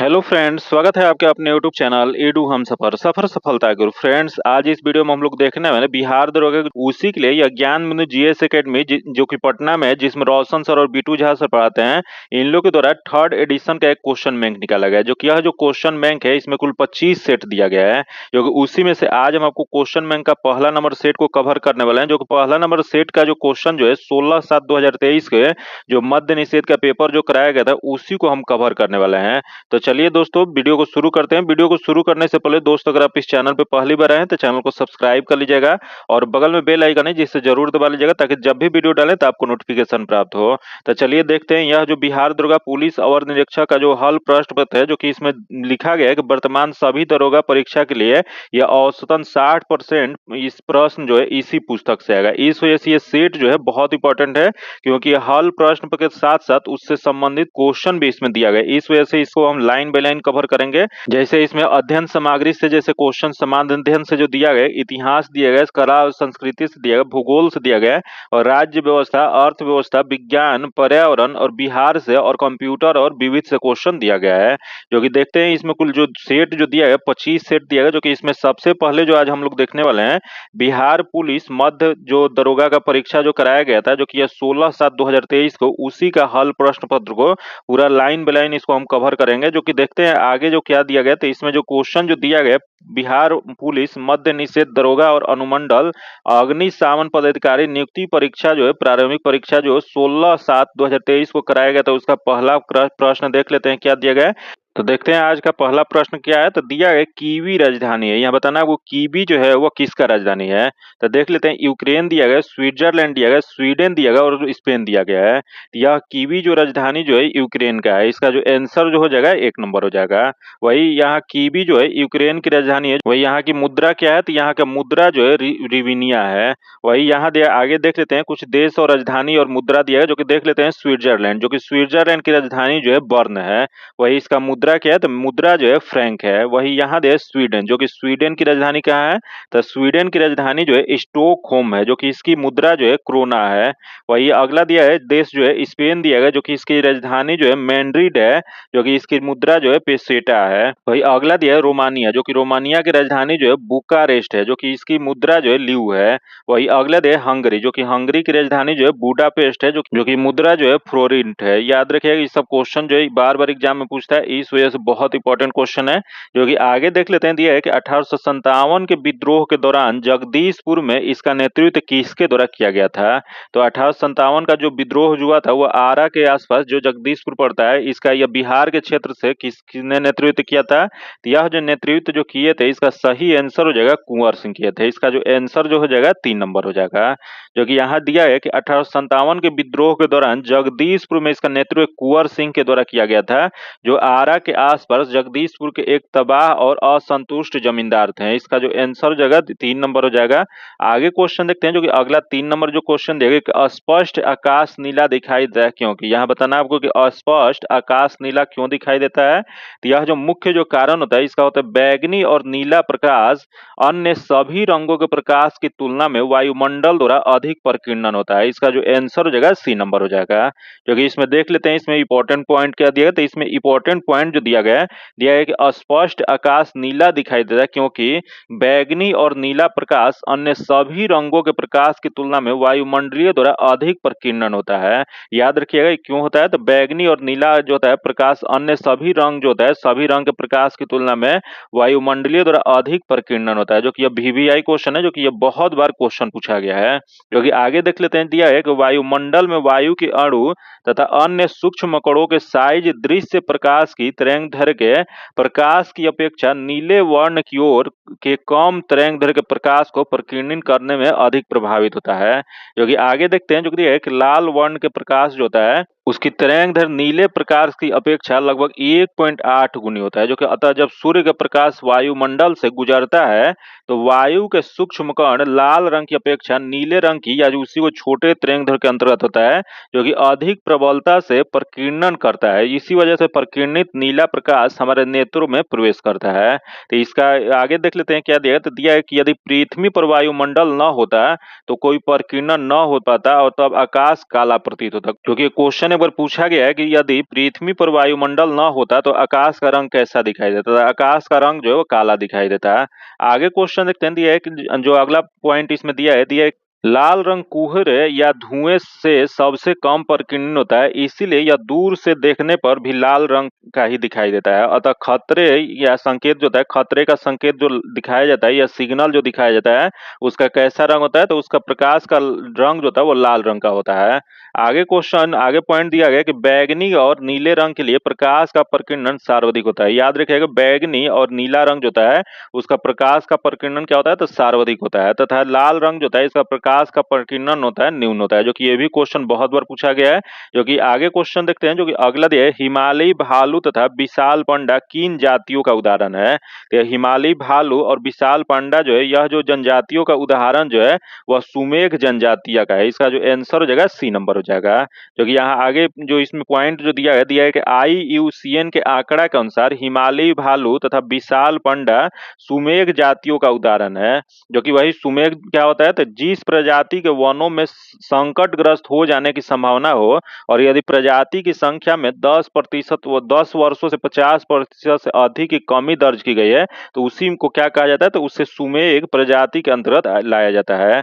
Hello friends, स्वागत है आपके अपने यूट्यूब चैनल एडू हम सफर सफर सफलता गुरु। फ्रेंड्स, आज इस वीडियो में हम लोग देखने वाले बिहार दरोगा उसी के लिए यह ज्ञान बिंदु जीएस एकेडमी जो कि पटना में है, जिसमें रोशन सर और बीटू झा सर पढ़ाते हैं। इन लोग के द्वारा थर्ड एडिशन का एक क्वेश्चन बैंक निकाला गया है, जो कि यह जो क्वेश्चन बैंक है इसमें कुल 25 सेट दिया गया है। जो कि उसी में से आज हम आपको क्वेश्चन बैंक का पहला नंबर सेट को कवर करने वाले हैं। जो कि पहला नंबर सेट का जो क्वेश्चन जो है 16/7/2023 के जो मद्य निषेध का पेपर जो कराया गया था उसी को हम कवर करने वाले हैं। तो चलिए दोस्तों, वीडियो को शुरू करते हैं। वीडियो को शुरू करने से पहले दोस्तों, अगर आप इस चैनल पे पहली बार आए हैं तो चैनल को सब्सक्राइब कर लीजिएगा और बगल में बेल आइकन है जिससे जरूर दबा लीजिएगा, ताकि जब भी वीडियो डालें तो आपको नोटिफिकेशन प्राप्त हो। तो चलिए देखते हैं, यह जो बिहार दरोगा पुलिस अवर निरीक्षक का जो हल प्रश्न पत्र है, जो कि इसमें लिखा गया है कि वर्तमान सभी दरोगा परीक्षा के लिए यह औसतन 60% इस प्रश्न जो है इसी पुस्तक से आएगा। इस वजह से ये सेट जो है बहुत इंपॉर्टेंट है, क्योंकि हल प्रश्न पत्र के साथ साथ उससे संबंधित क्वेश्चन भी इसमें दिया गया। इस वजह से इसको हम लाइन बाय लाइन कवर करेंगे। जैसे इसमें अध्ययन सामग्री से जैसे क्वेश्चन समान अध्ययन से जो दिया गया, इतिहास दिया गया, कला और संस्कृति से दिया गया, भूगोल से दिया गया और राज्य व्यवस्था, अर्थव्यवस्था, विज्ञान, पर्यावरण और बिहार से और कंप्यूटर और विविध से क्वेश्चन दिया गया है। जो कि देखते हैं इसमें कुल जो सेट जो दिया गया 25 सेट दिया गया। जो कि इसमें सबसे पहले जो आज हम लोग देखने वाले हैं बिहार पुलिस मध्य जो दरोगा का परीक्षा जो कराया गया था, जो कि यह 16/7/2023 को उसी का हल प्रश्न पत्र को पूरा लाइन बाय लाइन इसको हम कवर करेंगे। जो कि देखते हैं आगे जो क्या दिया गया। तो इसमें जो क्वेश्चन जो दिया गया, बिहार पुलिस मद्य निषेध दरोगा और अनुमंडल अग्निशमन पदाधिकारी नियुक्ति परीक्षा जो है प्रारंभिक परीक्षा जो 16/7/2023 को कराया गया था, उसका पहला प्रश्न देख लेते हैं क्या दिया गया है। तो देखते हैं आज का पहला प्रश्न क्या है। तो दिया है कीवी राजधानी है, यहाँ बताना वो कीवी जो है वो किसका राजधानी है। तो देख लेते हैं, यूक्रेन दिया गया, स्विट्जरलैंड दिया गया, स्वीडन दिया गया और स्पेन दिया गया है। यह कीवी जो राजधानी जो है यूक्रेन का है। इसका जो आंसर जो हो जाएगा 1 नंबर हो जाएगा। वही यहाँ कीवी जो है यूक्रेन की राजधानी है। वही यहाँ की मुद्रा क्या है, तो यहाँ का मुद्रा जो है रिविनिया है। वही यहाँ आगे देख लेते हैं कुछ देश और राजधानी और मुद्रा दिया है। जो कि देख लेते हैं स्विट्जरलैंड, जो कि स्विट्जरलैंड की राजधानी जो है बर्न है। वही इसका मुद्रा क्या है, तो मुद्रा जो है फ्रैंक है। वही यहाँ दे स्वीडन, जो कि स्वीडन की राजधानी कहाँ है, तो स्वीडन की राजधानी जो है स्टॉकहोम है, जो कि इसकी मुद्रा जो है क्रोना है। वही अगला दिया है देश जो है स्पेन दिया गया, जो कि इसकी राजधानी जो है मैड्रिड है, जो कि इसकी मुद्रा जो है पेसेटा है। वही अगला दिया है रोमानिया, जो कि रोमानिया की राजधानी जो है बुकारेस्ट है, जो कि इसकी मुद्रा जो है ल्यू है। वही अगला दिया है हंगरी, जो कि हंगरी की राजधानी जो है बुडापेस्ट है, जो कि मुद्रा जो है फ्लोरिंट है। याद रखिएगा ये सब क्वेश्चन जो है बार बार एग्जाम में पूछता है, इस वजह से बहुत इंपॉर्टेंट क्वेश्चन है। जो कि आगे देख लेते हैं, दिया है कि 1857 के विद्रोह के दौरान जगदीशपुर में इसका नेतृत्व किसके द्वारा किया गया था। तो 1857 का जो विद्रोह हुआ था वो आरा के आसपास जो जगदीशपुर पड़ता है, इसका यह बिहार के क्षेत्र से किसने नेतृत्व किया था। तो यह जो नेतृत्व जो किए थे इसका सही आंसर हो जाएगा कुंवर सिंह किए थे। इसका जो आंसर जो हो जाएगा 3 नंबर हो जाएगा। जो कि यहाँ दिया है कि 1857 के विद्रोह के दौरान जगदीशपुर में इसका नेतृत्व कुंवर सिंह के द्वारा किया गया था, जो आरा के आसपास जगदीशपुर के एक तबाह और असंतुष्ट जमींदार थे। इसका जो आंसर जगह 3 नंबर हो जाएगा। आगे क्वेश्चन देखते हैं, जो कि अगला 3 नंबर जो क्वेश्चन देगा कि अस्पष्ट आकाश नीला दिखाई देता है क्योंकि। यहाँ बताना आपको कि अस्पष्ट आकाश नीला क्यों दिखाई देता है। तो यह जो मुख्य जो कारण होता है इसका होता है बैगनी और नीला प्रकाश अन्य सभी रंगों के प्रकाश की तुलना में वायुमंडल द्वारा अधिक प्रकीर्णन होता है। इसका जो आंसर हो जाएगा सी नंबर हो जाएगा। जो कि इसमें देख लेते हैं इसमें इंपॉर्टेंट पॉइंट क्या दिया गया। तो इसमें इंपॉर्टेंट पॉइंट जो दिया है कि अस्पष्ट आकाश नीला दिखाई देता है क्योंकि बैगनी और नीला प्रकाश अन्य सभी रंगों के प्रकाश की तुलना में वायुमंडलीय द्वारा अधिक प्रकीर्णन होता है। याद रखिएगा क्यों होता है, तो बैगनी और नीला जो होता है प्रकाश अन्य सभी रंग जो होता है सभी रंग के प्रकाश की तुलना में वायुमंडलीय द्वारा अधिक प्रकीर्णन होता है। जो कि यह VVI क्वेश्चन है, जो कि यह बहुत बार क्वेश्चन पूछा गया है। जो कि आगे देख लेते हैं, दिया है कि वायुमंडल में वायु के अणु तथा अन्य सूक्ष्म कणों के साइज दृश्य प्रकाश की तरंगदैर्घ्य के प्रकाश की अपेक्षा नीले वर्ण की ओर के कम तरंगदैर्घ्य के प्रकाश को प्रकीर्णित करने में अधिक प्रभावित होता है। जो कि आगे देखते हैं, जो कि एक लाल वर्ण के प्रकाश जो होता है उसकी तरंगदैर्घ्य नीले प्रकाश की अपेक्षा लगभग 1.8 गुनी होता है। जो कि अतः जब सूर्य का प्रकाश वायुमंडल से गुजरता है तो वायु के सूक्ष्म कण लाल रंग की अपेक्षा नीले रंग की या उसी को छोटे तरंगदैर्घ्य के अंतर्गत होता है, जो कि अधिक प्रबलता से प्रकीर्णन करता है। इसी वजह से प्रकीर्णित नीला प्रकाश हमारे नेत्रों में प्रवेश करता है। तो इसका आगे देख लेते हैं क्या दिया। तो दिया है कि यदि पृथ्वी पर वायुमंडल न होता तो कोई प्रकीर्णन न हो पाता और तब आकाश काला प्रतीत होता। क्योंकि क्वेश्चन क्वेश्चन एक बार पूछा गया है कि यदि पृथ्वी पर वायुमंडल न होता तो आकाश का रंग कैसा दिखाई देता है। आकाश का रंग जो है वो काला दिखाई देता है। आगे क्वेश्चन देखते हैं, दिया है कि जो अगला पॉइंट इसमें दिया है लाल रंग कुहरे या धुएं से सबसे कम प्रकीर्णन होता है, इसीलिए यह दूर से देखने पर भी लाल रंग का ही दिखाई देता है। अतः खतरे या संकेत जो होता है, खतरे का संकेत जो दिखाया जाता है या सिग्नल जो दिखाया जाता है, उसका कैसा रंग होता है, तो उसका प्रकाश का रंग जो होता है वो लाल रंग का होता है। आगे पॉइंट दिया गया कि बैगनी और नीले रंग के लिए प्रकाश का प्रकीर्णन सर्वाधिक होता है। याद रखिएगा, बैगनी और नीला रंग जो होता है उसका प्रकाश का प्रकीर्णन क्या होता है, तो सर्वाधिक होता है, तथा लाल रंग जो होता है इसका प्रकाश का प्रकीर्णन होता है न्यून होता है, जो कि ये भी क्वेश्चन बहुत बार पूछा गया है। जो कि आगे क्वेश्चन देखते हैं, जो कि अगला दिया है, हिमालयी भालू तथा विशाल पांडा किन जातियों का उदाहरण है। तो हिमालयी भालू और विशाल पांडा जो है, यह जो जनजातियों का उदाहरण जो है वह सुमेघ जनजातीय का है। इसका जो आंसर हो जाएगा सी नंबर हो जाएगा। जो कि यहाँ आगे जो इसमें पॉइंट जो दिया है कि IUCN के आंकड़ा के अनुसार हिमालयी भालू तथा विशाल पांडा सुमेघ जातियों का उदाहरण है। जो कि वही सुमेघ क्या होता है, तो जिस प्रजाति के वनों में संकटग्रस्त हो जाने की संभावना हो और यदि प्रजाति की संख्या में 10% व 10 वर्षों से 50% से अधिक की कमी दर्ज की गई है, तो उसी को क्या कहा जाता है, तो उससे सुमेघ प्रजाति के अंतर्गत लाया जाता है।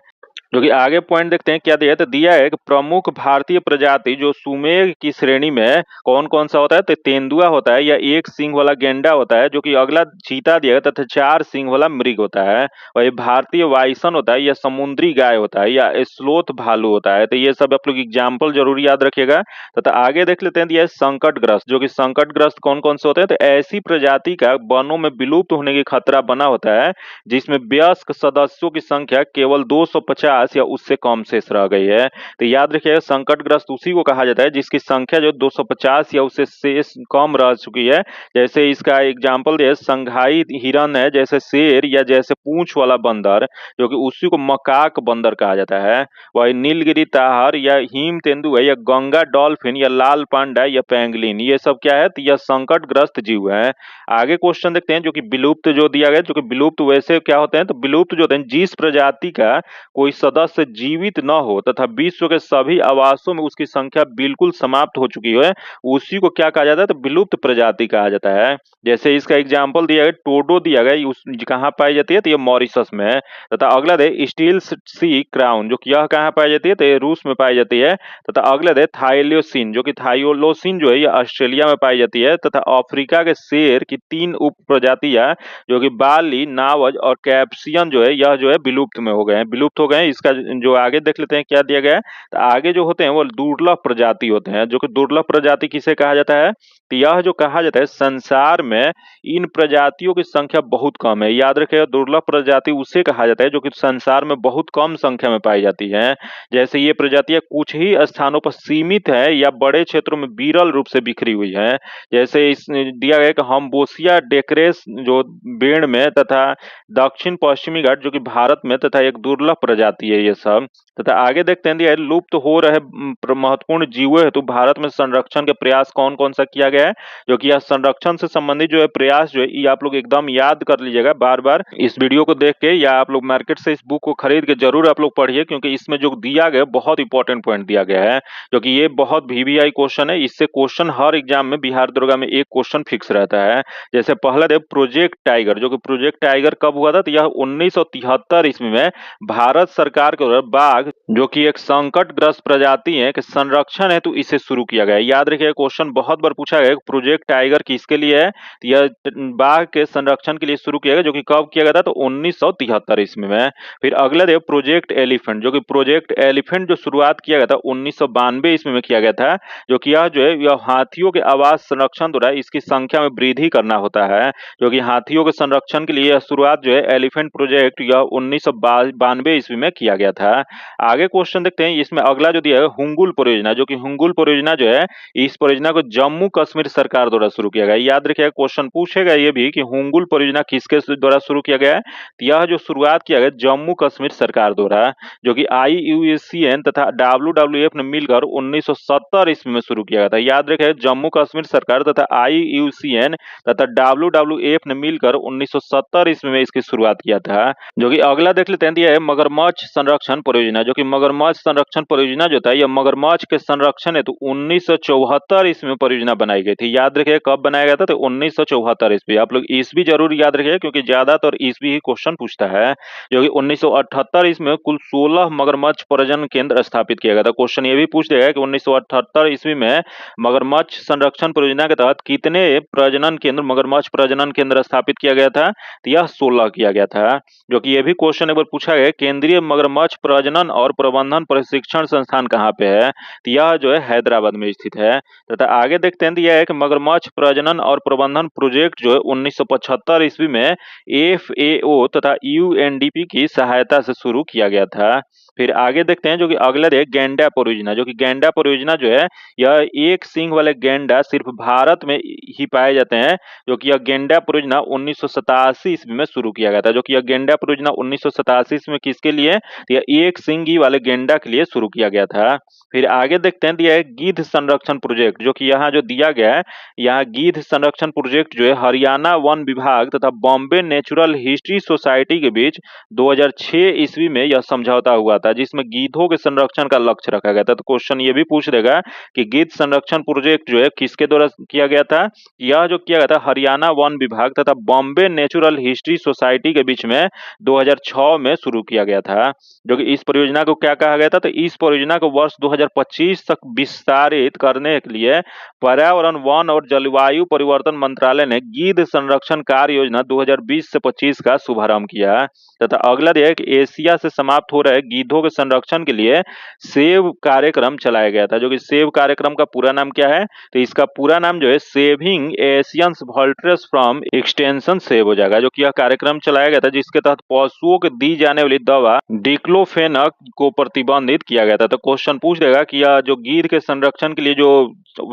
जो कि आगे पॉइंट देखते हैं क्या दिया है, तो दिया है कि प्रमुख भारतीय प्रजाति जो सुमेघ की श्रेणी में कौन कौन सा होता है, तो तेंदुआ होता है या एक सींग वाला गेंडा होता है। जो कि अगला चीता दिया है तथा 4 सींग वाला मृग होता है। और ये भारतीय वाइसन होता है या समुद्री गाय होता है या स्लोथ भालू होता है। तो ये सब आप लोग एग्जाम्पल जरूर याद रखिएगा। तथा आगे देख लेते हैं, दिया है संकटग्रस्त। जो कि संकटग्रस्त कौन कौन से होते हैं, तो ऐसी प्रजाति का वनों में विलुप्त होने की खतरा बना होता है जिसमें वयस्क सदस्यों की संख्या केवल 250 या उससे कम शेष रह गई है। तो याद रखिएगा, संकटग्रस्त उसी को कहा जाता है जिसकी संख्या जो 250 या उससे शेष कम रह चुकी है। जैसे इसका एग्जाम्पल दिया, संघाई हिरन है, जैसे शेर या जैसे पूंछ वाला बंदर, जो कि उसी को मकाक बंदर कहा जाता है। वही नीलगिरी ताहर या हिम तेंदुआ या गंगा डॉल्फिन या लाल पांडा या पेंगुलिन, ये सब क्या है, तो यह संकटग्रस्त जीव है। आगे क्वेश्चन देखते हैं, जो कि विलुप्त जो दिया गया, जो कि विलुप्त वैसे क्या होते हैं, तो विलुप्त जो होते हैं जिस प्रजाति का कोई सदस्य जीवित न हो तथा विश्व के सभी आवासों में उसकी संख्या बिल्कुल समाप्त हो चुकी है, उसी को क्या कहा जाता है, तो विलुप्त प्रजाति कहा जाता है। जैसे इसका एग्जाम्पल दिया गया, टोडो दिया गया, उस कहाँ पाई जाती है, तो ये मॉरिशस में है। तथा अगला दे स्टील सी क्राउन, जो कि यह कहाँ पाई जाती है, तो ये रूस में पाई जाती है। तथा अगला दे थाइलोसिन, जो कि थाइलोसिन जो है ये ऑस्ट्रेलिया में पाई जाती है। तथा अफ्रीका के शेर की 3 उप प्रजातियां, जो कि बाली, नावज और कैप्सियन जो है, यह जो है विलुप्त में हो गए हैं, विलुप्त हो गए हैं। इसका जो आगे देख लेते हैं क्या दिया गया है, तो आगे जो होते हैं वो दुर्लभ प्रजाति होते हैं। जो कि दुर्लभ प्रजाति किसे कहा जाता है, तो यह जो कहा जाता है, संसार में इन प्रजातियों की संख्या बहुत कम है। याद रखिएगा, दुर्लभ प्रजाति उसे कहा जाता है जो कि संसार में बहुत कम संख्या में पाई जाती है। जैसे ये प्रजातियां कुछ ही स्थानों पर सीमित है या बड़े क्षेत्रों में विरल रूप से बिखरी हुई है। जैसे इस दिया गया कि हम्बोसिया डेक्रेस जो बेड़ में तथा दक्षिण पश्चिमी घाट जो कि भारत में, तथा एक दुर्लभ प्रजाति है ये सब। तथा आगे देखते हैं, दिया है लुप्त हो रहे महत्वपूर्ण जीवों हेतु भारत में संरक्षण के प्रयास कौन कौन सा किया गया है। जो कि यह संरक्षण से संबंधित जो है प्रयास जो है, ये आप लोग एकदम याद कर लीजिएगा बार बार इस वीडियो को देख के, या आप लोग मार्केट से इस बुक को खरीद के जरूर आप लोग पढ़िए, क्योंकि इसमें जो दिया गया बहुत इंपॉर्टेंट पॉइंट दिया गया है। जो कि ये बहुत VVI क्वेश्चन है, इससे क्वेश्चन हर एग्जाम में बिहार दरोगा में एक क्वेश्चन फिक्स रहता है। जैसे पहला दे प्रोजेक्ट टाइगर, जो कि प्रोजेक्ट टाइगर कब हुआ था, तो यह 1973 ईस्वी में भारत सरकार के द्वारा बाघ जो कि एक संकटग्रस्त प्रजाति है के संरक्षण हेतु इसे शुरू किया गया है। याद रखिए, क्वेश्चन बहुत बार पूछा गया, प्रोजेक्ट टाइगर किसके लिए है, तो यह बाघ के संरक्षण के लिए शुरू किया गया। जो कि कब किया गया था, तो 1973 ईस्वी में। फिर अगला दे प्रोजेक्ट एलिफेंट, जो कि प्रोजेक्ट एलिफेंट जो शुरुआत किया गया था 1992 ईस्वी में किया गया था। जो कि यह जो है यह हाथियों के आवास संरक्षण द्वारा इसकी संख्या में वृद्धि करना होता है। जो कि हाथियों के संरक्षण के लिए यह शुरुआत जो है एलिफेंट प्रोजेक्ट यह 1992 ईस्वी में किया गया था। आगे क्वेश्चन देखते हैं, इसमें अगला जो दिया है हुंगुल परियोजना। जो कि हुंगुल परियोजना जो है, इस परियोजना को जम्मू कश्मीर सरकार द्वारा शुरू किया गया। याद रखिएगा, क्वेश्चन पूछेगा ये भी कि हुंगुल परियोजना किसके द्वारा शुरू किया गया है, तो यह जो शुरुआत किया गया जम्मू कश्मीर सरकार द्वारा। जो कि IUCN तथा WWF ने मिलकर 1970 ईस्वी में शुरू किया गया था। याद रखिए, जम्मू कश्मीर सरकार तथा IUCN तथा WWF ने मिलकर 1970 ईस्वी में इसकी शुरुआत किया था। जो कि अगला देख लेते हैं, दिया है मगरमच्छ संरक्षण परियोजना। जो कि मगरमच्छ संरक्षण परियोजना जो था, यह मगरमच्छ के संरक्षण हेतु 1974 ईस्वी में परियोजना बनाई गई थी। याद रखिए कब बनाया गया था, तो 1974 ईस्वी। आप लोग ईस्वी जरूर याद रखिए क्योंकि ज्यादातर ईस्वी ही क्वेश्चन पूछता है। जो कि 1978 ईस्वी में कुल 16 मगरमच्छ प्रजनन केंद्र स्थापित किया गया था। क्वेश्चन ये भी पूछ देगा कि 1978 ईस्वी में मगरमच्छ संरक्षण परियोजना के तहत कितने प्रजनन केंद्र, मगरमच्छ प्रजनन केंद्र स्थापित किया गया था, तो यह 16 किया गया था। जो कि ये भी क्वेश्चन एक बार पूछा गया, केंद्रीय मगरमच्छ प्रजनन और प्रबंधन प्रशिक्षण संस्थान कहाँ पे है, तो यह जो है हैदराबाद में स्थित है। तथा आगे देखते हैं, यह है कि मगरमच्छ प्रजनन और प्रबंधन प्रोजेक्ट जो है 1975 ईस्वी में FAO तथा UNDP की सहायता से शुरू किया गया था। फिर आगे देखते हैं जो कि अगला है गैंडा परियोजना। जो कि गैंडा परियोजना जो है, यह एक सींग वाले गैंडा सिर्फ भारत में ही पाए जाते हैं। जो कि यह गैंडा परियोजना 1987 ईस्वी में शुरू किया गया था। जो कि यह गैंडा परियोजना 1987 ईस्वी में किसके लिए, यह एक सींगी वाले गैंडा के लिए शुरू किया गया था। फिर आगे देखते हैं, दिया है गिद्ध संरक्षण प्रोजेक्ट। जो कि यहाँ जो दिया गया है, यहाँ गिद्ध संरक्षण प्रोजेक्ट जो है हरियाणा वन विभाग तथा बॉम्बे नेचुरल हिस्ट्री सोसाइटी के बीच 2006 ईस्वी में यह समझौता हुआ था, जिसमें गिद्धों के संरक्षण का लक्ष्य रखा गया था। तो क्वेश्चन ये भी पूछ देगा कि गिद्ध संरक्षण प्रोजेक्ट जो है किसके द्वारा किया गया था। यह जो किया गया था हरियाणा वन विभाग तथा बॉम्बे नेचुरल हिस्ट्री सोसाइटी के बीच में 2006 में शुरू किया गया था। जो कि इस परियोजना को क्या कहा गया था, तो इस परियोजना को वर्ष 2025 तक विस्तारित करने के लिए पर्यावरण, वन और जलवायु परिवर्तन मंत्रालय ने गिद्ध संरक्षण कार्य योजना 2020 से 25 का शुभारंभ किया। तथा अगला है कि एशिया से समाप्त हो रहे गिद्धों के संरक्षण के लिए सेव कार्यक्रम चलाया गया था। जो कि सेव कार्यक्रम का पूरा नाम क्या है, तो इसका पूरा नाम जो है सेविंग एशियंस वॉल्ट्रस फ्रॉम एक्सटेंशन सेव हो जाएगा। जो कि यह कार्यक्रम चलाया गया था जिसके तहत पशुओं को दी जाने वाली दवा डिक्लोफेनक को प्रतिबंधित किया गया था। तो क्वेश्चन पूछ देगा कि यह जो गिद्ध के संरक्षण के लिए जो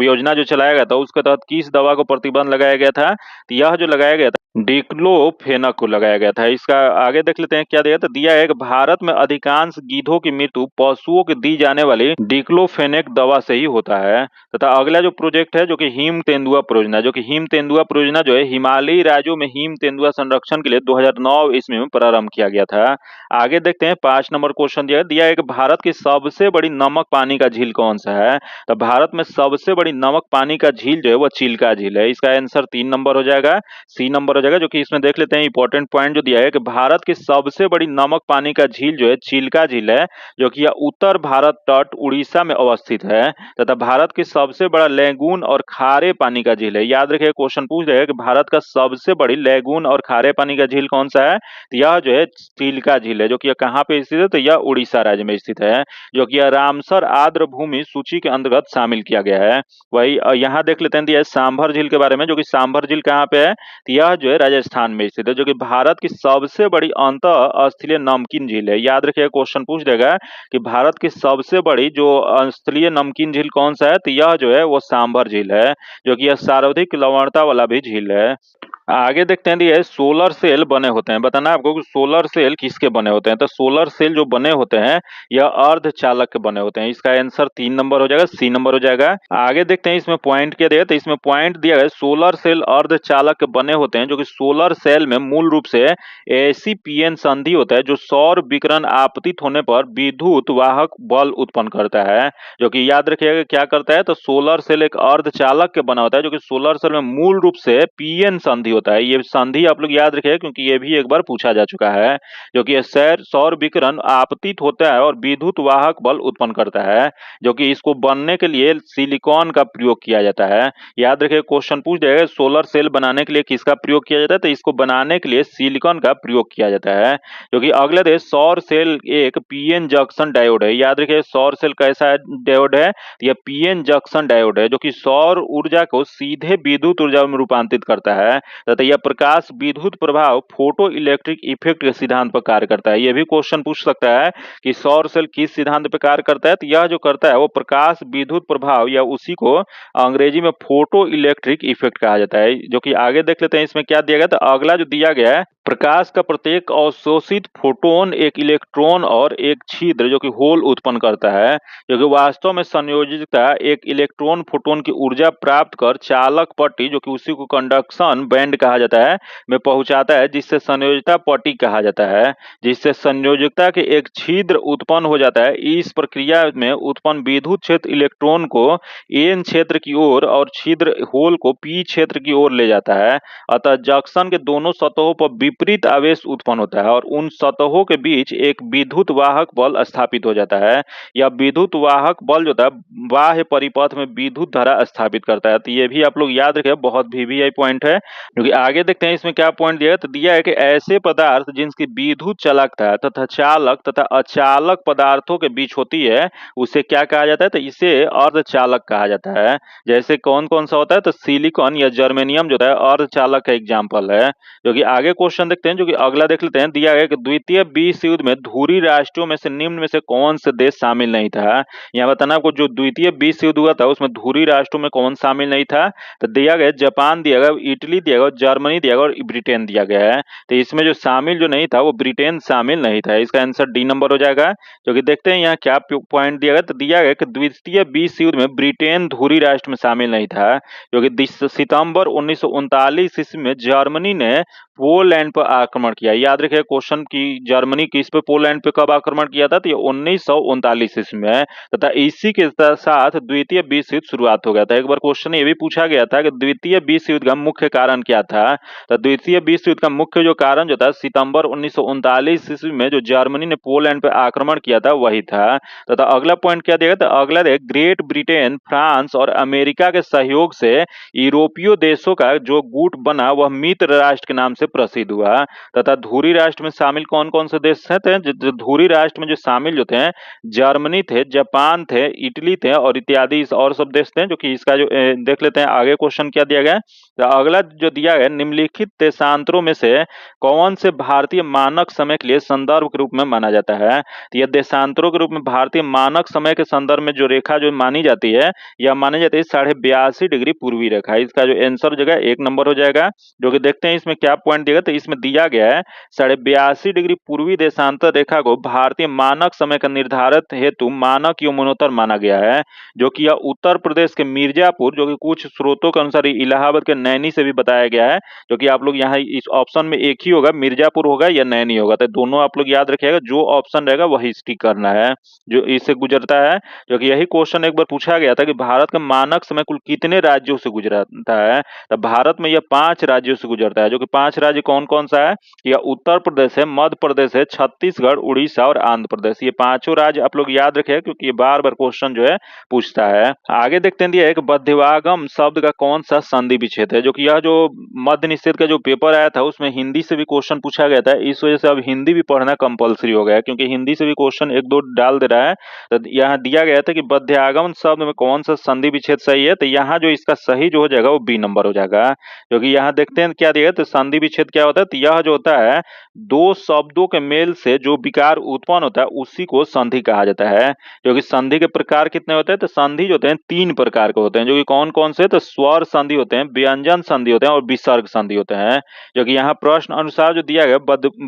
योजना जो चलाया गया था उसके तहत किस दवा को प्रतिबंध लगाया गया था, तो यह जो लगाया गया था डिक्लोफेनक को लगाया गया था। इसका आगे देख लेते हैं क्या दिया, तो दिया है कि भारत में अधिकांश गिद्धों की मृत्यु पशुओं को दी जाने वाली डिक्लोफेनक दवा से ही होता है। तथा अगला जो प्रोजेक्ट है जो कि हिम तेंदुआ परियोजना। जो कि हिम तेंदुआ परियोजना जो है हिमालयी राज्यों में हिम तेंदुआ संरक्षण के लिए 2009 ईस्वी में प्रारंभ किया गया था। आगे देखते हैं 5 नंबर क्वेश्चन दिया है कि भारत की सबसे बड़ी नमक पानी का झील कौन सा है। तो भारत में सबसे बड़ी नमक पानी का झील जो है वो चिल्का झील है। इसका आंसर 3 नंबर हो जाएगा, सी नंबर हो जाएगा। जो कि इसमें देख लेते हैं इंपॉर्टेंट पॉइंट जो दिया है कि भारत की सबसे बड़ी नमक पानी का झील जो है चिल्का झील है, जो कि यह उत्तर भारत तट उड़ीसा में अवस्थित है। तथा भारत की सबसे बड़ा लैगून और खारे पानी का झील है। याद रखिए क्वेश्चन पूछ रहे हैं कि भारत का सबसे बड़ी लैगून और खारे पानी का झील कौन सा है, तो यह जो है चिल्का झील है। जो कि यह कहाँ पे स्थित है, तो यह उड़ीसा राज्य में स्थित है। जो कि यह रामसर आर्द्र भूमि सूची के अंतर्गत शामिल किया गया है। वही यहाँ देख लेते हैं दिया है सांभर झील के बारे में। जो कि सांभर झील कहाँ पे है, तो यह जो है राजस्थान में स्थित है। जो कि भारत की सबसे बड़ी अंतः स्थलीय नमकीन झील है। याद रखिए क्वेश्चन पूछ देगा कि भारत की सबसे बड़ी जो स्थलीय नमकीन झील कौन सा है, तो यह जो है वो सांभर झील है। जो कि यह सर्वाधिक लवणता वाला भी झील है। आगे देखते हैं ये सोलर सेल बने होते हैं। बताना आपको कि सोलर सेल किसके बने होते हैं, तो सोलर सेल जो बने होते हैं यह अर्धचालक के बने होते हैं। इसका आंसर 3 नंबर हो जाएगा, सी नंबर हो जाएगा। आगे देखते हैं इसमें पॉइंट क्या दिया, तो इसमें पॉइंट दिया है सोलर सेल अर्धचालक के बने होते हैं। जो कि सोलर सेल में मूल रूप से ऐसी पीएन संधि होता है जो सौर विकिरण आपतित होने पर विद्युत वाहक बल उत्पन्न करता है। जो कि याद रखिएगा क्या करता है, तो सोलर सेल एक अर्धचालक के बना होता है। जो कि सोलर सेल में मूल रूप से पीएन संधि होता है। ये संधि आप लोग याद रखिए क्योंकि ये भी एक बार पूछा जा चुका है। जो कि सौर विकिरण आपतित होता है और विद्युत वाहक बल उत्पन्न करता है। जो कि इसको बनने के लिए सिलिकॉन का प्रयोग किया जाता है। याद रखिए क्वेश्चन पूछ जाएगा सोलर सेल बनाने के लिए किसका प्रयोग किया जाता है, तो इसको बनाने के लिए सिलिकॉन का प्रयोग किया जाता है। जो कि अगला है सौर सेल एक पीएन जंक्शन डायोड है। याद रखिए सौर सेल कैसा डायोड है, यह पीएन जंक्शन डायोड है। जो कि सौर ऊर्जा को सीधे विद्युत ऊर्जा में रूपांतरित करता है तथा यह प्रकाश विद्युत प्रभाव फोटो इलेक्ट्रिक इफेक्ट के सिद्धांत पर कार्य करता है। यह भी क्वेश्चन पूछ सकता है कि सौर सेल किस सिद्धांत पर कार्य करता है, तो यह जो करता है वो प्रकाश विद्युत प्रभाव या उसी को अंग्रेजी में फोटो इलेक्ट्रिक इफेक्ट कहा जाता है। जो कि आगे देख लेते हैं इसमें क्या दिया गया, तो अगला जो दिया गया है प्रकाश का प्रत्येक अवशोषित फोटोन एक इलेक्ट्रॉन और एक छिद्र जो कि होल उत्पन्न करता है, जो कि वास्तव में संयोजकता एक इलेक्ट्रॉन फोटोन की ऊर्जा प्राप्त कर चालक पट्टी जो कि उसी को कंडक्शन बैंड कहा जाता है में पहुंचाता है, जिससे संयोजकता पट्टी कहा जाता है, जिससे संयोजकता के एक छिद्र उत्पन्न हो जाता है। इस प्रक्रिया में उत्पन्न विद्युत क्षेत्र इलेक्ट्रॉन को एन क्षेत्र की ओर और छिद्र होल को पी क्षेत्र की ओर ले जाता है। अतः जंक्शन के दोनों सतहों पर विपरीत आवेश उत्पन्न होता है और उन सतहों के बीच एक विद्युत वाहक बल स्थापित हो जाता है। यह विद्युत वाहक बल जो था बाह्य परिपथ में विद्युत धारा स्थापित करता है। तो ये भी आप लोग याद रखें, बहुत वीवीआई पॉइंट है। क्योंकि आगे देखते हैं इसमें क्या पॉइंट दिया है। तो दिया है कि ऐसे पदार्थ जिनकी विद्युत चालकता तथा चालक तथा अचालक पदार्थों के बीच होती है उसे क्या कहा जाता है, तो इसे अर्धचालक कहा जाता है। जैसे कौन कौन सा होता है, तो सिलिकॉन या जर्मेनियम जो है अर्धचालक का एग्जाम्पल है। जो कि आगे क्वेश्चन देखते हैं, जो कि अगला देख लेते हैं। दिया गया कि द्वितीय विश्व युद्ध में धुरी राष्ट्रों में से निम्न में से कौन से देश शामिल नहीं था। यहाँ बताना आपको, जो द्वितीय विश्व युद्ध हुआ था उसमें धुरी राष्ट्रों में कौन शामिल नहीं था। तो दिया गया जापान, दिया गया इटली, दिया गया जर्मनी, दिया गया और ब्रिटेन दिया गया है। तो इसमें जो शामिल जो नहीं था वो ब्रिटेन शामिल नहीं था। इसका आंसर डी नंबर हो जाएगा। जो कि देखते हैं यहाँ क्या पॉइंट दिया गया। तो दिया गया कि द्वितीय विश्व युद्ध में ब्रिटेन धुरी राष्ट्र में शामिल नहीं था, क्योंकि सितंबर 1939 ईस्वी में जर्मनी ने पोलैंड पर आक्रमण किया। याद रखिए क्वेश्चन की, जर्मनी किस पे पोलैंड पे कब आक्रमण किया था, तो ये 1939 ईस्वी में, तथा इसी के साथ द्वितीय विश्व युद्ध शुरुआत हो गया था। एक बार क्वेश्चन ये भी पूछा गया था कि द्वितीय विश्व युद्ध का मुख्य कारण क्या था। तो द्वितीय विश्व युद्ध का मुख्य जो कारण जो था सितंबर 1939 ईस्वी में जो जर्मनी ने पोलैंड पे आक्रमण किया था वही था। तथा अगला पॉइंट क्या देगा, तो अगला देख, ग्रेट ब्रिटेन, फ्रांस और अमेरिका के सहयोग से यूरोपीय देशों का जो गुट बना वह मित्र राष्ट्र के नाम से प्रसिद्ध हुआ। तथा धुरी राष्ट्र में शामिल कौन कौन से देश थे, जो धुरी राष्ट्र में जो शामिल जो थे, जर्मनी थे, जापान थे, इटली थे और इत्यादि और सब देश थे। जो कि इसका जो देख लेते हैं आगे क्वेश्चन क्या दिया गया। तो अगला जो दिया गया, निम्नलिखित देशांतरों में से कौन से भारतीय मानक समय के लिए संदर्भ के रूप में माना जाता है। तो यह देशांतरों के रूप में भारतीय मानक समय के संदर्भ में जो रेखा जो मानी जाती है, यह मानी जाती है 82.5 डिग्री पूर्वी रेखा। इसका जो आंसर हो जाएगा 1 नंबर हो जाएगा। जो कि देखते हैं इसमें क्या पॉइंट दिया, तो इसमें दिया गया है 82.5 डिग्री पूर्वी देशांतर रेखा को भारतीय मानक समय का निर्धारित हेतु मानक यमुनोत्तर माना गया है। जो कि यह उत्तर प्रदेश के मिर्जापुर, जो कि कुछ स्रोतों के अनुसार इलाहाबाद के नैनी से भी बताया गया है। जो कि आप लोग यहाँ इस ऑप्शन में एक ही होगा, मिर्जापुर होगा या नैनी होगा। तो दोनों आप लोग याद रखिएगा, जो ऑप्शन रहेगा वही टिक करना है जो इससे गुजरता है। जो कि यही क्वेश्चन एक बार पूछा गया था कि भारत का मानक समय कुल कितने राज्यों से गुजरता है। तो भारत में यह 5 राज्यों से गुजरता है। जो कि 5 राज्य कौन कौन सा है, यह उत्तर प्रदेश है, मध्य प्रदेश है, छत्तीसगढ़, उड़ीसा और आंध्र प्रदेश। ये पांचों राज्य आप लोग याद रखें, क्योंकि ये बार बार क्वेश्चन जो है पूछता है। आगे देखते हैं, दिया एक बध्यवागम शब्द का कौन सा संधि विच्छेद है। जो कि यह जो मध्य निषेध का जो पेपर आया था उसमें हिंदी से भी क्वेश्चन पूछा गया था। इस वजह से अब हिंदी भी पढ़ना कंपलसरी हो गया है, क्योंकि हिंदी से भी क्वेश्चन एक दो डाल दे रहा है। तो यहाँ दिया गया था कि बध्यागमन शब्द में कौन सा संधि विच्छेद सही है। तो यहाँ जो इसका सही जो हो जाएगा वो बी नंबर हो जाएगा। जो कि यहाँ देखते हैं क्या दिया, तो संधि विच्छेद क्या होता है। तो यह जो होता है दो शब्दों के मेल से जो विकार उत्पन्न होता है उसी को संधि कहा जाता है। जो कि संधि के प्रकार कितने होते हैं, तो संधि जो होते हैं 3 प्रकार के होते हैं। जो कि कौन कौन से, तो स्वर संधि होते हैं, व्यंजन संधि होते हैं और विसर्ग संधि होते हैं। जो कि यहाँ प्रश्न अनुसार जो दिया गया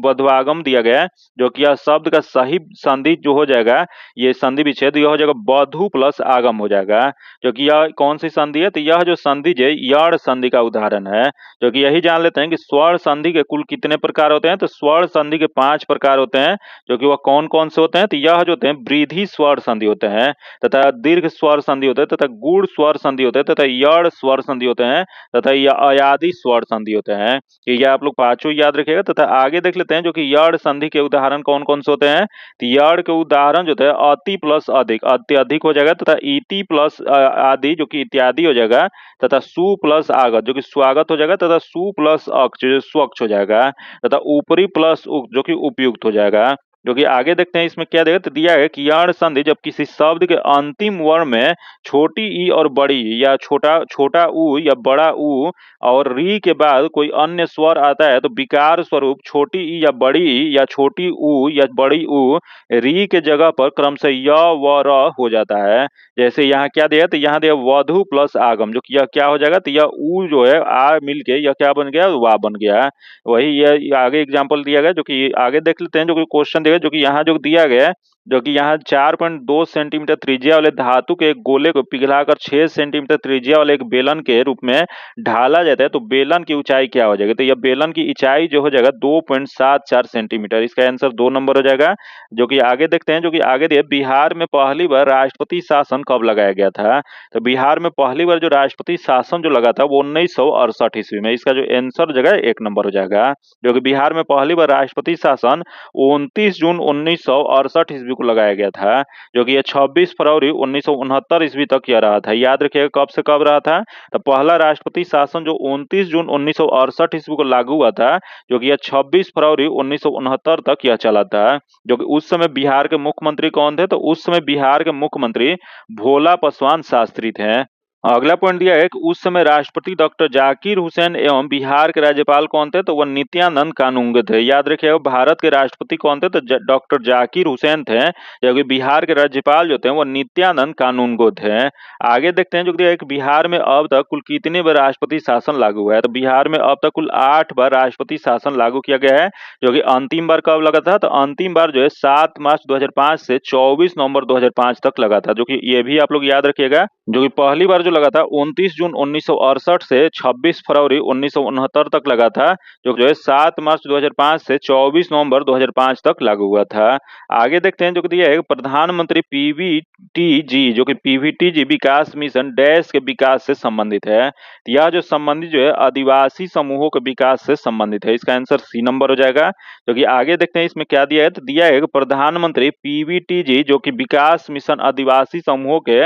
बध्वागम दिया गया है। जो कि यह शब्द का सही संधि जो हो जाएगा, ये संधि विच्छेद यह हो जाएगा बधु प्लस आगम हो जाएगा। जो कि यह कौन सी संधि है, तो यह जो संधि है यड़ संधि का उदाहरण है। जो कि यही जान लेते हैं कि स्वर संधि के कुल कितने प्रकार होते हैं। तो स्वर संधि के 5 प्रकार होते हैं। जो कि वह कौन कौन से होते हैं, तो यह जो होते हैं वृद्धि स्वर संधि होते हैं, तथा दीर्घ स्वर संधि होते हैं, तथा गुण स्वर संधि होते हैं, तथा यड़ स्वर संधि होते हैं, तथा यह अयादि स्वर संधि होते हैं। ये आप लोग पांचों याद रखिएगा। तथा आगे देख लेते हैं जो कि यड़ संधि के उदाहरण कौन कौन से होते हैं। तो यड़ के उदाहरण जो है अति प्लस अधिक, अत्यधिक हो जाएगा, तथा इति प्लस आदि जो कि इत्यादि हो जाएगा, तथा सु प्लस आगत जो कि स्वागत हो जाएगा, तथा सु प्लस अक्ष जो स्वच्छ हो जाएगा, तथा ऊपरी प्लस जो कि उपयुक्त हो जाएगा। जो कि आगे देखते हैं इसमें क्या देगा, तो दिया है कि यण संधि जब किसी शब्द के अंतिम वर्ण में छोटी ई और बड़ी ई या छोटा छोटा ऊ या बड़ा ऊ और री के बाद कोई अन्य स्वर आता है तो विकार स्वरूप छोटी ई या बड़ी ई या छोटी ऊ या बड़ी ऊ री के जगह पर क्रमशः य व र हो जाता है। जैसे यहाँ क्या दिया, तो यहाँ दिया वधु प्लस आगम, जो कि यह क्या हो जाएगा, तो यह ऊ जो है आ मिलके यह क्या बन गया, वा बन गया। वही ये आगे एग्जांपल दिया गया, जो कि आगे देख लेते हैं, जो कि क्वेश्चन दिया गया, जो कि यहाँ जो दिया गया है, जो कि यहाँ 4.2 सेंटीमीटर त्रिज्या वाले धातु के एक गोले को पिघलाकर 6 सेंटीमीटर त्रिज्या वाले एक बेलन के रूप में ढाला जाता है तो बेलन की ऊंचाई क्या हो जाएगी, तो यह बेलन की ऊंचाई जो हो जाएगा 2.74 सेंटीमीटर। इसका आंसर 2 नंबर हो जाएगा। जो कि आगे देखते हैं, जो कि आगे दिया बिहार में पहली बार राष्ट्रपति शासन कब लगाया गया था, तो बिहार में पहली बार जो राष्ट्रपति शासन जो लगा था वो 1968 ईस्वी में। इसका जो आंसर हो जाएगा 1 नंबर हो जाएगा। जो कि बिहार में पहली बार राष्ट्रपति शासन 29 जून 1968 ईस्वी को लगाया गया था, जो कि यह 26 फरवरी 1969 ईस्वी तक यह रहा था। याद रखिएगा कब से कब रहा था, तो पहला राष्ट्रपति शासन जो 29 जून 1968 ईस्वी को लागू हुआ था, जो कि यह 26 फरवरी 1969 तक यह चला था। जो कि उस समय बिहार के मुख्यमंत्री कौन थे, तो उस समय बिहार के मुख्यमंत्री भोला पासवान शास्त्री थे। अगला पॉइंट दिया है कि उस समय राष्ट्रपति डॉक्टर जाकिर हुसैन एवं बिहार के राज्यपाल कौन थे, तो वह नित्यानंद कानूनगो थे। याद रखिएगा भारत के राष्ट्रपति कौन थे, तो डॉक्टर जाकिर हुसैन थे, जबकि बिहार के राज्यपाल जो थे वो नित्यानंद कानूनगो थे। आगे देखते हैं, जो दिया है कि बिहार में अब तक कुल कितने बार राष्ट्रपति शासन लागू हुआ है, तो बिहार में अब तक कुल 8 बार राष्ट्रपति शासन लागू किया गया है। जो कि अंतिम बार कब लगा था, तो अंतिम बार जो है 7 मार्च 2005 से 24 नवंबर 2005 तक लगा था। जो कि ये भी आप लोग याद रखिएगा, जो कि पहली बार जो लगा था 29 जून 1968 से 26 फरवरी 1969 तक लगा था, जो है 7 मार्च 2005 से 24 नवंबर 2005 तक लागू हुआ था। आगे देखते हैं, जो कि दिया है प्रधानमंत्री पीवीटीजी, जो कि पीवीटीजी विकास मिशन डैश के विकास से संबंधित है। यह जो संबंधित जो है आदिवासी समूहों के विकास से संबंधित है। इसका आंसर सी नंबर हो जाएगा। जो कि आगे देखते हैं इसमें क्या दिया है, तो दिया है प्रधानमंत्री पीवीटीजी जो कि विकास मिशन आदिवासी समूहों के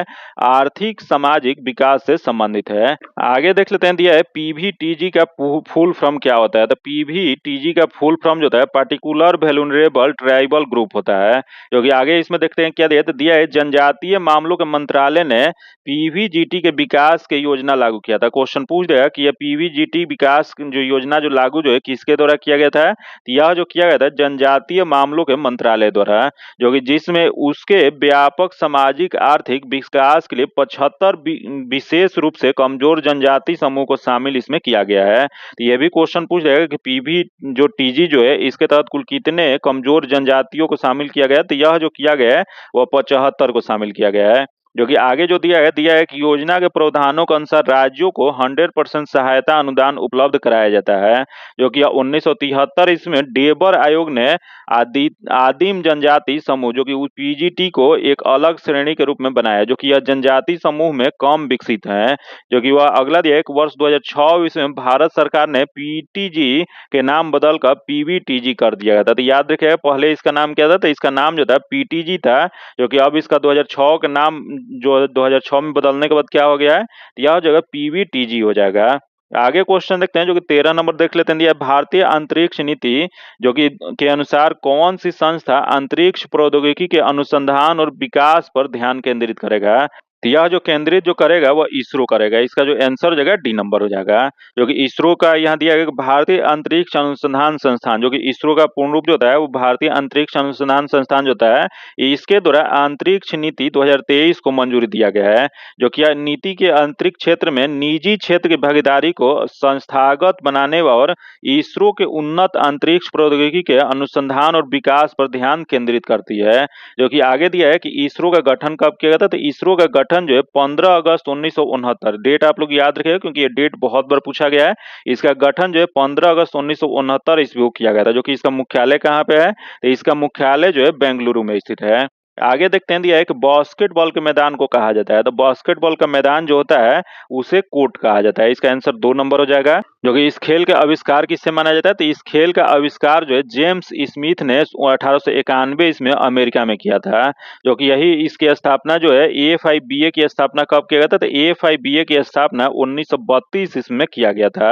आर्थिक सामाजिक विकास से संबंधित है। आगे देख लेते हैं, दिया है पीवीटीजी का फुल फॉर्म क्या होता है, तो पीवीटीजी का फुल फॉर्म जो होता है पार्टिकुलर वैल्यूरेबल ट्राइबल ग्रुप होता है। जो कि आगे इसमें देखते हैं क्या दिया है, तो दिया है जनजातीय मामलों के मंत्रालय ने पीवीजीटी के विकास की योजना लागू किया था। क्वेश्चन पूछ देगा कि यह पीवीजीटी विकास जो योजना जो लागू जो है किसके द्वारा किया गया था, तो यह जो किया गया था जनजातीय मामलों के मंत्रालय द्वारा, जो कि जिसमें उसके व्यापक सामाजिक आर्थिक विकास के लिए 75 विशेष रूप से कमजोर जनजाति समूह को शामिल इसमें किया गया है। तो यह भी क्वेश्चन पूछ जाएगा कि पीवी जो टीजी जो है इसके तहत कुल कितने कमजोर जनजातियों को शामिल किया गया है, तो यह जो किया गया है वह 75 को शामिल किया गया है। जो कि आगे जो दिया है कि योजना के प्रावधानों के अनुसार राज्यों को 100% सहायता अनुदान उपलब्ध कराया जाता है। जो कि 1973 इसमें डेबर आयोग ने आदिम जनजाति समूह जो कि पीजीटी को एक अलग श्रेणी के रूप में बनाया, जो कि यह जनजाति समूह में कम विकसित है। जो कि वह अगला दिया है कि वर्ष 2006 इसमें भारत सरकार ने पीटीजी के नाम बदलकर पीवीटीजी कर दिया गया था। तो याद रखिएगा पहले इसका नाम क्या था, तो इसका नाम जो था पीटीजी था, जो कि अब इसका 2006 के नाम जो 2006 में बदलने के बाद क्या हो गया है, यह जगह पीवीटीजी हो जाएगा। आगे क्वेश्चन देखते हैं, जो कि 13 नंबर देख लेते हैं, दिया भारतीय अंतरिक्ष नीति जो कि के अनुसार कौन सी संस्था अंतरिक्ष प्रौद्योगिकी के अनुसंधान और विकास पर ध्यान केंद्रित करेगा, तो यह जो केंद्रित जो करेगा वह इसरो करेगा। इसका जो आंसर हो जाएगा डी नंबर हो जाएगा। जो कि इसरो का यहाँ दिया गया भारतीय अंतरिक्ष अनुसंधान संस्थान, जो कि इसरो का पूर्ण रूप जो होता है वो भारतीय अंतरिक्ष अनुसंधान संस्थान जो होता है, इसके द्वारा अंतरिक्ष नीति 2023 को मंजूरी दिया गया है। जो कि यह नीति के अंतरिक्ष क्षेत्र में निजी क्षेत्र की भागीदारी को संस्थागत बनाने और इसरो के उन्नत अंतरिक्ष प्रौद्योगिकी के अनुसंधान और विकास पर ध्यान केंद्रित करती है। जो कि आगे दिया है कि इसरो का गठन कब किया गया था, तो इसरो का गठन जो है 15 अगस्त 1969, डेट आप लोग याद रखिएगा क्योंकि ये डेट बहुत बार पूछा गया है। इसका गठन जो है 15 अगस्त 1969 ईस्वी को किया गया था। जो कि इसका मुख्यालय कहाँ पे है, तो इसका मुख्यालय जो है बेंगलुरु में स्थित है। आगे देखते हैं दिया है कि बास्केटबॉल के मैदान को कहा जाता है, तो बास्केटबॉल का मैदान जो होता है उसे कोर्ट कहा जाता है। इसका आंसर 2 नंबर हो जाएगा। जो कि इस खेल का आविष्कार किससे माना जाता है, तो इस खेल का आविष्कार जो है जेम्स स्मिथ ने 1891 इसमें अमेरिका में किया था। जो कि यही इसकी स्थापना जो है AFIBA की स्थापना कब किया गया था, तो AFIBA की स्थापना 1932 इसमें किया गया था।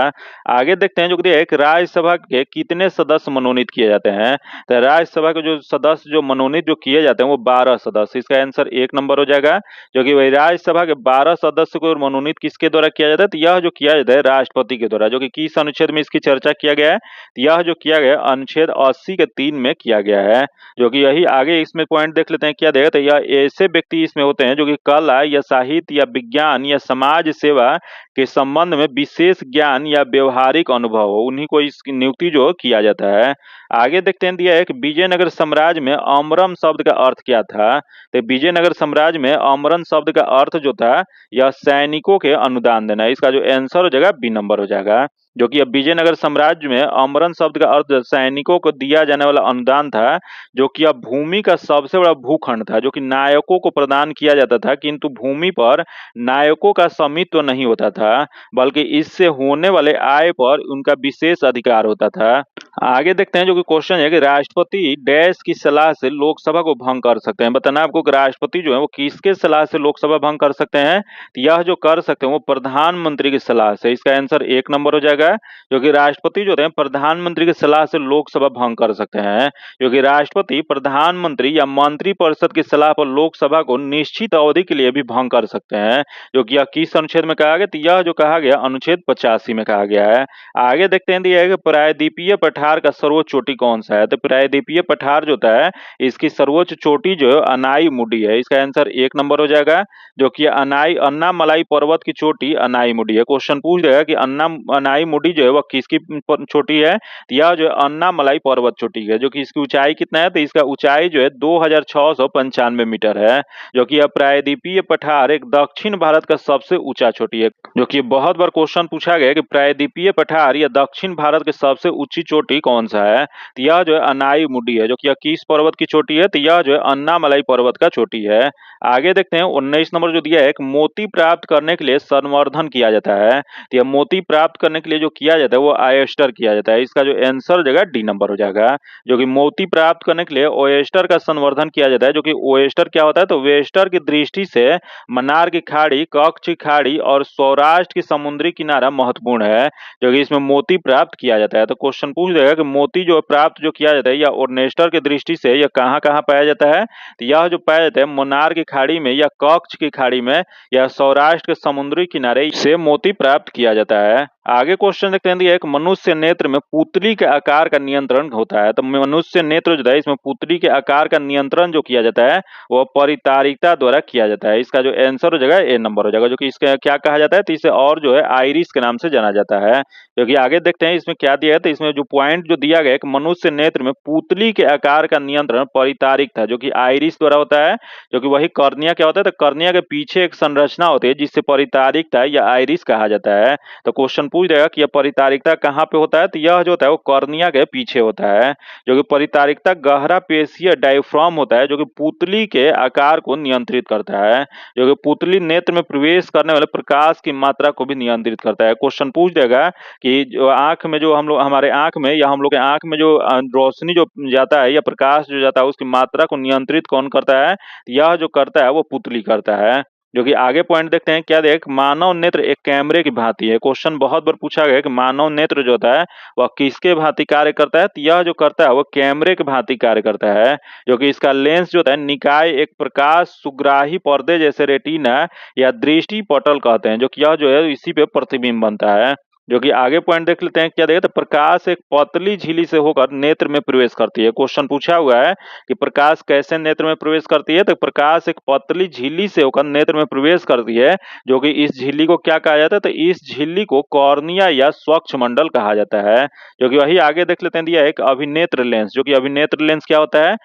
आगे देखते हैं जो कि एक राज्यसभा के कितने सदस्य मनोनीत किए जाते हैं, तो राज्यसभा के जो सदस्य जो मनोनीत जो किए जाते हैं वो 12 सदस्य। इसका आंसर 1 नंबर हो जाएगा। जो कि वही राज्यसभा के 12 सदस्य को मनोनीत किसके द्वारा किया जाता है, तो यह जो किया जाता है राष्ट्रपति के द्वारा। जो कि किस अनुच्छेद में इसकी चर्चा किया गया है, तो यह जो किया गया है अनुच्छेद 80 के 3 में किया गया है। जो कि यही आगे इसमें पॉइंट देख लेते हैं क्या देगा, तो यह ऐसे व्यक्ति इसमें होते हैं जो कि कला या साहित्य या विज्ञान या समाज सेवा के संबंध में विशेष ज्ञान या व्यवहारिक अनुभव हो, उन्हीं को इसकी नियुक्ति जो किया जाता है। आगे देखते हैं दिया है कि विजयनगर साम्राज्य में अमरम शब्द का अर्थ क्या था, तो विजयनगर साम्राज्य में अमरन शब्द का अर्थ जो था यह सैनिकों के अनुदान देना है। इसका जो आंसर हो जाएगा B नंबर हो जाएगा। जो कि अब विजयनगर साम्राज्य में अमरन शब्द का अर्थ सैनिकों को दिया जाने वाला अनुदान था, जो कि अब भूमि का सबसे बड़ा भूखंड था जो कि नायकों को प्रदान किया जाता था, किंतु भूमि पर नायकों का स्वामित्व तो नहीं होता था, बल्कि इससे होने वाले आय पर उनका विशेष अधिकार होता था। आगे देखते हैं जो कि क्वेश्चन है कि राष्ट्रपति डैश की सलाह से लोकसभा को भंग कर सकते हैं। बताना आपको कि राष्ट्रपति जो है वो किसके सलाह से लोकसभा भंग कर सकते हैं, तो यह जो कर सकते हैं वो प्रधानमंत्री की सलाह से। इसका आंसर 1 नंबर हो जाएगा। जो कि राष्ट्रपति जो होते हैं प्रधानमंत्री की सलाह से लोकसभा भंग कर सकते हैं। जो कि राष्ट्रपति प्रधानमंत्री या मंत्रिपरिषद की सलाह पर लोकसभा को निश्चित अवधि के लिए भी भंग कर सकते हैं। जो कि यह किस अनुच्छेद में कहा गया, तो यह जो कहा गया अनुच्छेद 85 में कहा गया है। आगे देखते हैं दिया है कि प्रायद्वीपीय पठार का सर्वोच्च चोटी कौन सा है, तो प्रायद्वीपीय पठार जो होता है इसकी सर्वोच्च चोटी जो है अनाईमुडी है। इसका आंसर 1 नंबर हो जाएगा। जो कि अन्नामलाई पर्वत की चोटी अनाईमुडी है। क्वेश्चन पूछ देगा कि अनाईमुडी जो है वह किसकी चोटी है, तो यह जो है अन्नामलाई पर्वत चोटी है। जो कि इसकी ऊंचाई कितना है, तो इसका ऊंचाई जो है 2695 मीटर है। जो कि यह प्रायद्वीपीय पठार एक दक्षिण भारत का सबसे ऊंचा चोटी है। जो कि बहुत बार क्वेश्चन पूछा गया कि प्रायद्वीपीय पठार या दक्षिण भारत के सबसे ऊंची चोटी कौन सा है, तो यह जो है अनाईमुडी है। जो कि यह किस पर्वत की चोटी है, तो यह जो है अन्नामलाई पर्वत का चोटी है। आगे देखते हैं 19 नंबर जो दिया है कि मोती प्राप्त करने के लिए संवर्धन किया जाता है, तो यह मोती प्राप्त करने के लिए जो किया जाता है वो ऑयस्टर किया जाता है। इसका जो आंसर हो जाएगा D नंबर हो जाएगा। जो कि मोती प्राप्त करने के लिए ऑयस्टर का संवर्धन किया जाता है। जो कि ऑयस्टर क्या होता है, तो वेस्टर की दृष्टि से मन्नार की खाड़ी, कच्छ की खाड़ी और सौराष्ट्र की समुद्री किनारा महत्वपूर्ण है। जो कि इसमें मोती प्राप्त किया जाता है। तो क्वेश्चन पूछ देगा कि मोती जो प्राप्त जो किया जाता है या ऑर्नेस्टर की दृष्टि से यह कहाँ कहाँ पाया जाता है, तो यह जो पाया जाता है मुन्नार की खाड़ी में या कच्छ की खाड़ी में या सौराष्ट्र के समुद्री किनारे से मोती प्राप्त किया जाता है। आगे क्वेश्चन देखते हैं दिया है कि मनुष्य नेत्र में पुतली के आकार का नियंत्रण होता है, तो मनुष्य नेत्र जो है इसमें पुतली के आकार का नियंत्रण जो किया जाता है वह परितारिकता द्वारा किया जाता है। इसका जो आंसर हो जाएगा A नंबर हो जाएगा। जो कि इसका क्या कहा जाता है, तो इसे और जो है आइरिस के नाम से जाना जाता है। जो कि आगे देखते हैं इसमें क्या दिया है, तो इसमें जो पॉइंट जो दिया गया है कि मनुष्य नेत्र में पुतली के आकार का नियंत्रण परितारिक था, जो कि आइरिस द्वारा होता है। जो कि वही कर्निया क्या होता है, तो कर्निया के पीछे एक संरचना होती है जिससे परितारिकता या आइरिस कहा जाता है। तो क्वेश्चन पूछ देगा कि यह परितारिकता कहाँ पे होता है, तो यह जो होता है वो कर्निया के पीछे होता है। जो कि परितारिकता गहरा पेशीय डायफ्राम होता है जो कि पुतली के आकार को नियंत्रित करता है। जो कि पुतली नेत्र में प्रवेश करने वाले प्रकाश की मात्रा को भी नियंत्रित करता है। क्वेश्चन पूछ देगा कि जो आंख में जो हम लोग हमारे आंख में या हम लोग के आंख में जो रोशनी जो जाता है या प्रकाश जो जाता है उसकी मात्रा को नियंत्रित कौन करता है, यह जो करता है वो पुतली करता है। जो कि आगे पॉइंट देखते हैं क्या देख, मानव नेत्र एक कैमरे की भांति है। क्वेश्चन बहुत बार पूछा गया कि मानव नेत्र जो होता है वह किसके भांति कार्य करता है, तो यह जो करता है वह कैमरे के भांति कार्य करता है। जो कि इसका लेंस जो होता है निकाय एक प्रकाश सुग्राही पर्दे जैसे रेटिना या दृष्टि पटल कहते हैं। जो कि यह जो है इसी पे प्रतिबिंब बनता है। जो कि आगे पॉइंट देख लेते हैं क्या देगा, तो प्रकाश एक पतली झिल्ली से होकर नेत्र में प्रवेश करती है। क्वेश्चन पूछा हुआ है कि प्रकाश कैसे नेत्र में प्रवेश करती है, तो प्रकाश एक पतली झिल्ली से होकर नेत्र में प्रवेश करती है। जो कि इस झिल्ली को क्या कहा जाता है, तो इस झिल्ली को कॉर्निया या स्वच्छ मंडल कहा जाता है। जो कि वही आगे देख लेते हैं दिया एक अभिनेत्र लेंस। जो कि अभिनेत्र लेंस क्या होता है,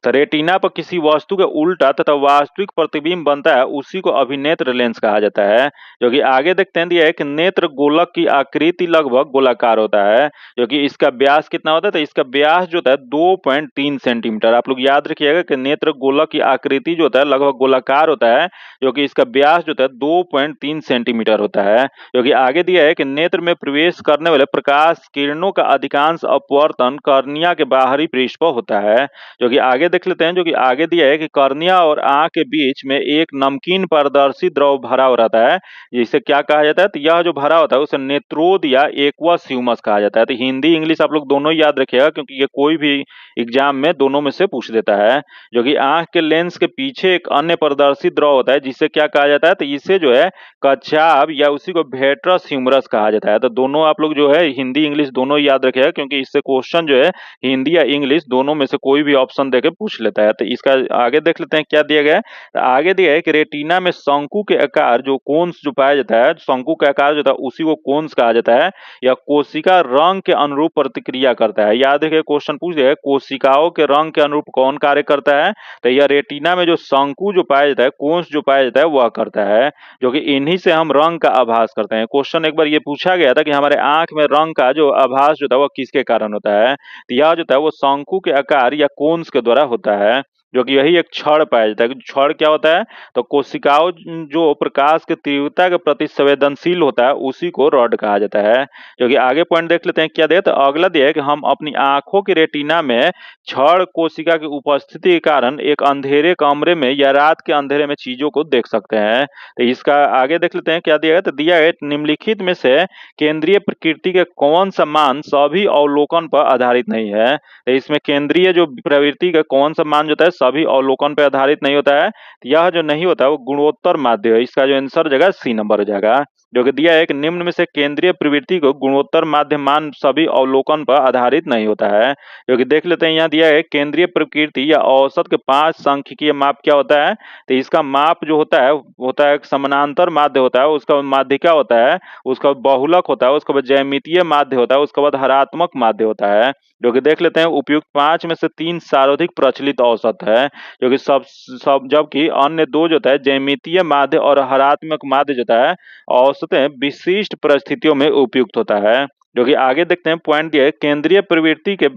तो रेटिना पर किसी वस्तु के उल्टा तथा वास्तविक प्रतिबिंब बनता है उसी को अभिनेत्र लेंस कहा जाता है। जो कि आगे देखते हैं दिया एक नेत्र गोलक की आकृति लगभग गोलाकार होता है, जो कि इसका व्यास कितना होता है, तो इसका व्यास जो होता है 2.3 सेंटीमीटर। आप लोग याद रखिएगा कि नेत्र गोलक की आकृति जो होता है लगभग गोलाकार होता है, जो कि इसका व्यास जो होता है 2.3 सेंटीमीटर होता है। जो कि आगे दिया है कि नेत्र में प्रवेश करने वाले प्रकाश किरणों का अधिकांश अपवर्तन कर्निया के बाहरी पृष्ठ पर होता है। जो कि आगे देख लेते हैं, जो कि आगे दिया है कि कर्निया और आंख के बीच में एक नमकीन पारदर्शी द्रव भरा हो रहता है, जिसे क्या कहा जाता है, तो यह जो भरा होता है उसे नेत्रोद या एक्वस ह्यूमस कहा जाता है। तो हिंदी इंग्लिश आप लोग दोनों ही याद रखिएगा, क्योंकि ये कोई भी एग्जाम में दोनों में से पूछ देता है। जो कि आंख के लेंस के पीछे एक अन्य पारदर्शी द्रव होता है, जिसे क्या कहा जाता है, तो इसे जो है कच्छाप या उसी को वेट्रस ह्यूमरस कहा जाता है। तो दोनों आप लोग जो है हिंदी इंग्लिश दोनों ही याद रखिएगा, क्योंकि इससे क्वेश्चन जो है हिंदी या इंग्लिश दोनों में से कोई भी ऑप्शन देके पूछ लेता है। तो इसका आगे देख लेते हैं क्या दिया गया है। तो आगे दिया है कि रेटिना में शंकु के आकार जो कोन्स जो पाया जाता है, शंकु का आकार जो था उसी को कोन्स कहा जाता है। यह कोशिका रंग के अनुरूप प्रतिक्रिया करता है। याद रखिए क्वेश्चन पूछ दिया है कोशिकाओं के रंग के अनुरूप कौन कार्य करता है, तो यह रेटिना में जो शंकु जो पाया जाता है, कोन्स जो पाया जाता है वह करता है, जो कि इन्हीं से हम रंग का आभास करते हैं। क्वेश्चन एक बार ये पूछा गया था कि हमारे आंख में रंग का जो आभास जो था वह किसके कारण होता है, तो यह जो था वो शंकु के आकार या कोन्स के द्वारा होता है। जो कि यही एक क्षण पाया जाता है। क्षण क्या होता है, तो कोशिकाओं जो प्रकाश की तीव्रता के प्रति संवेदनशील होता है उसी को रॉड कहा जाता है। जो कि आगे पॉइंट देख लेते हैं क्या दिया, तो अगला दिया है कि हम अपनी आंखों की रेटिना में क्षण कोशिका की उपस्थिति के कारण एक अंधेरे कमरे में या रात के अंधेरे में चीजों को देख सकते हैं। तो इसका आगे देख लेते हैं क्या दिया है, तो दिया है निम्नलिखित में से केंद्रीय प्रकृति के कौन सा मान सभी अवलोकन पर आधारित नहीं है। तो इसमें केंद्रीय जो प्रवृत्ति का कौन सा मान जो होता है सभी अवलोकन पर आधारित नहीं होता है, तो यह जो नहीं होता है वो गुणोत्तर माध्य है। इसका जो आंसर जगह सी नंबर हो जाएगा। जो कि दिया है कि निम्न में से केंद्रीय प्रवृत्ति को गुणोत्तर माध्य मान सभी अवलोकन पर आधारित नहीं होता है। जो कि देख लेते हैं यहाँ दिया है केंद्रीय प्रकृति या औसत के 5 सांख्यिकीय माप क्या होता है, तो इसका माप जो होता है समानांतर माध्य होता है, उसका माध्यिका होता है, उसका बहुलक होता है, उसके बाद ज्यामितीय माध्य होता है, उसके बाद हरात्मक माध्य होता है। जो कि देख लेते हैं उपयुक्त 5 में से 3 सर्वाधिक प्रचलित औसत है, जो कि सब जबकि अन्य 2 जो होता है ज्यामितीय माध्य और हरात्मक माध्य जो होता है औसतें विशिष्ट परिस्थितियों में उपयुक्त होता है। जो कि आगे देखते हैं पॉइंट दिया है केंद्रीय प्रवृत्ति के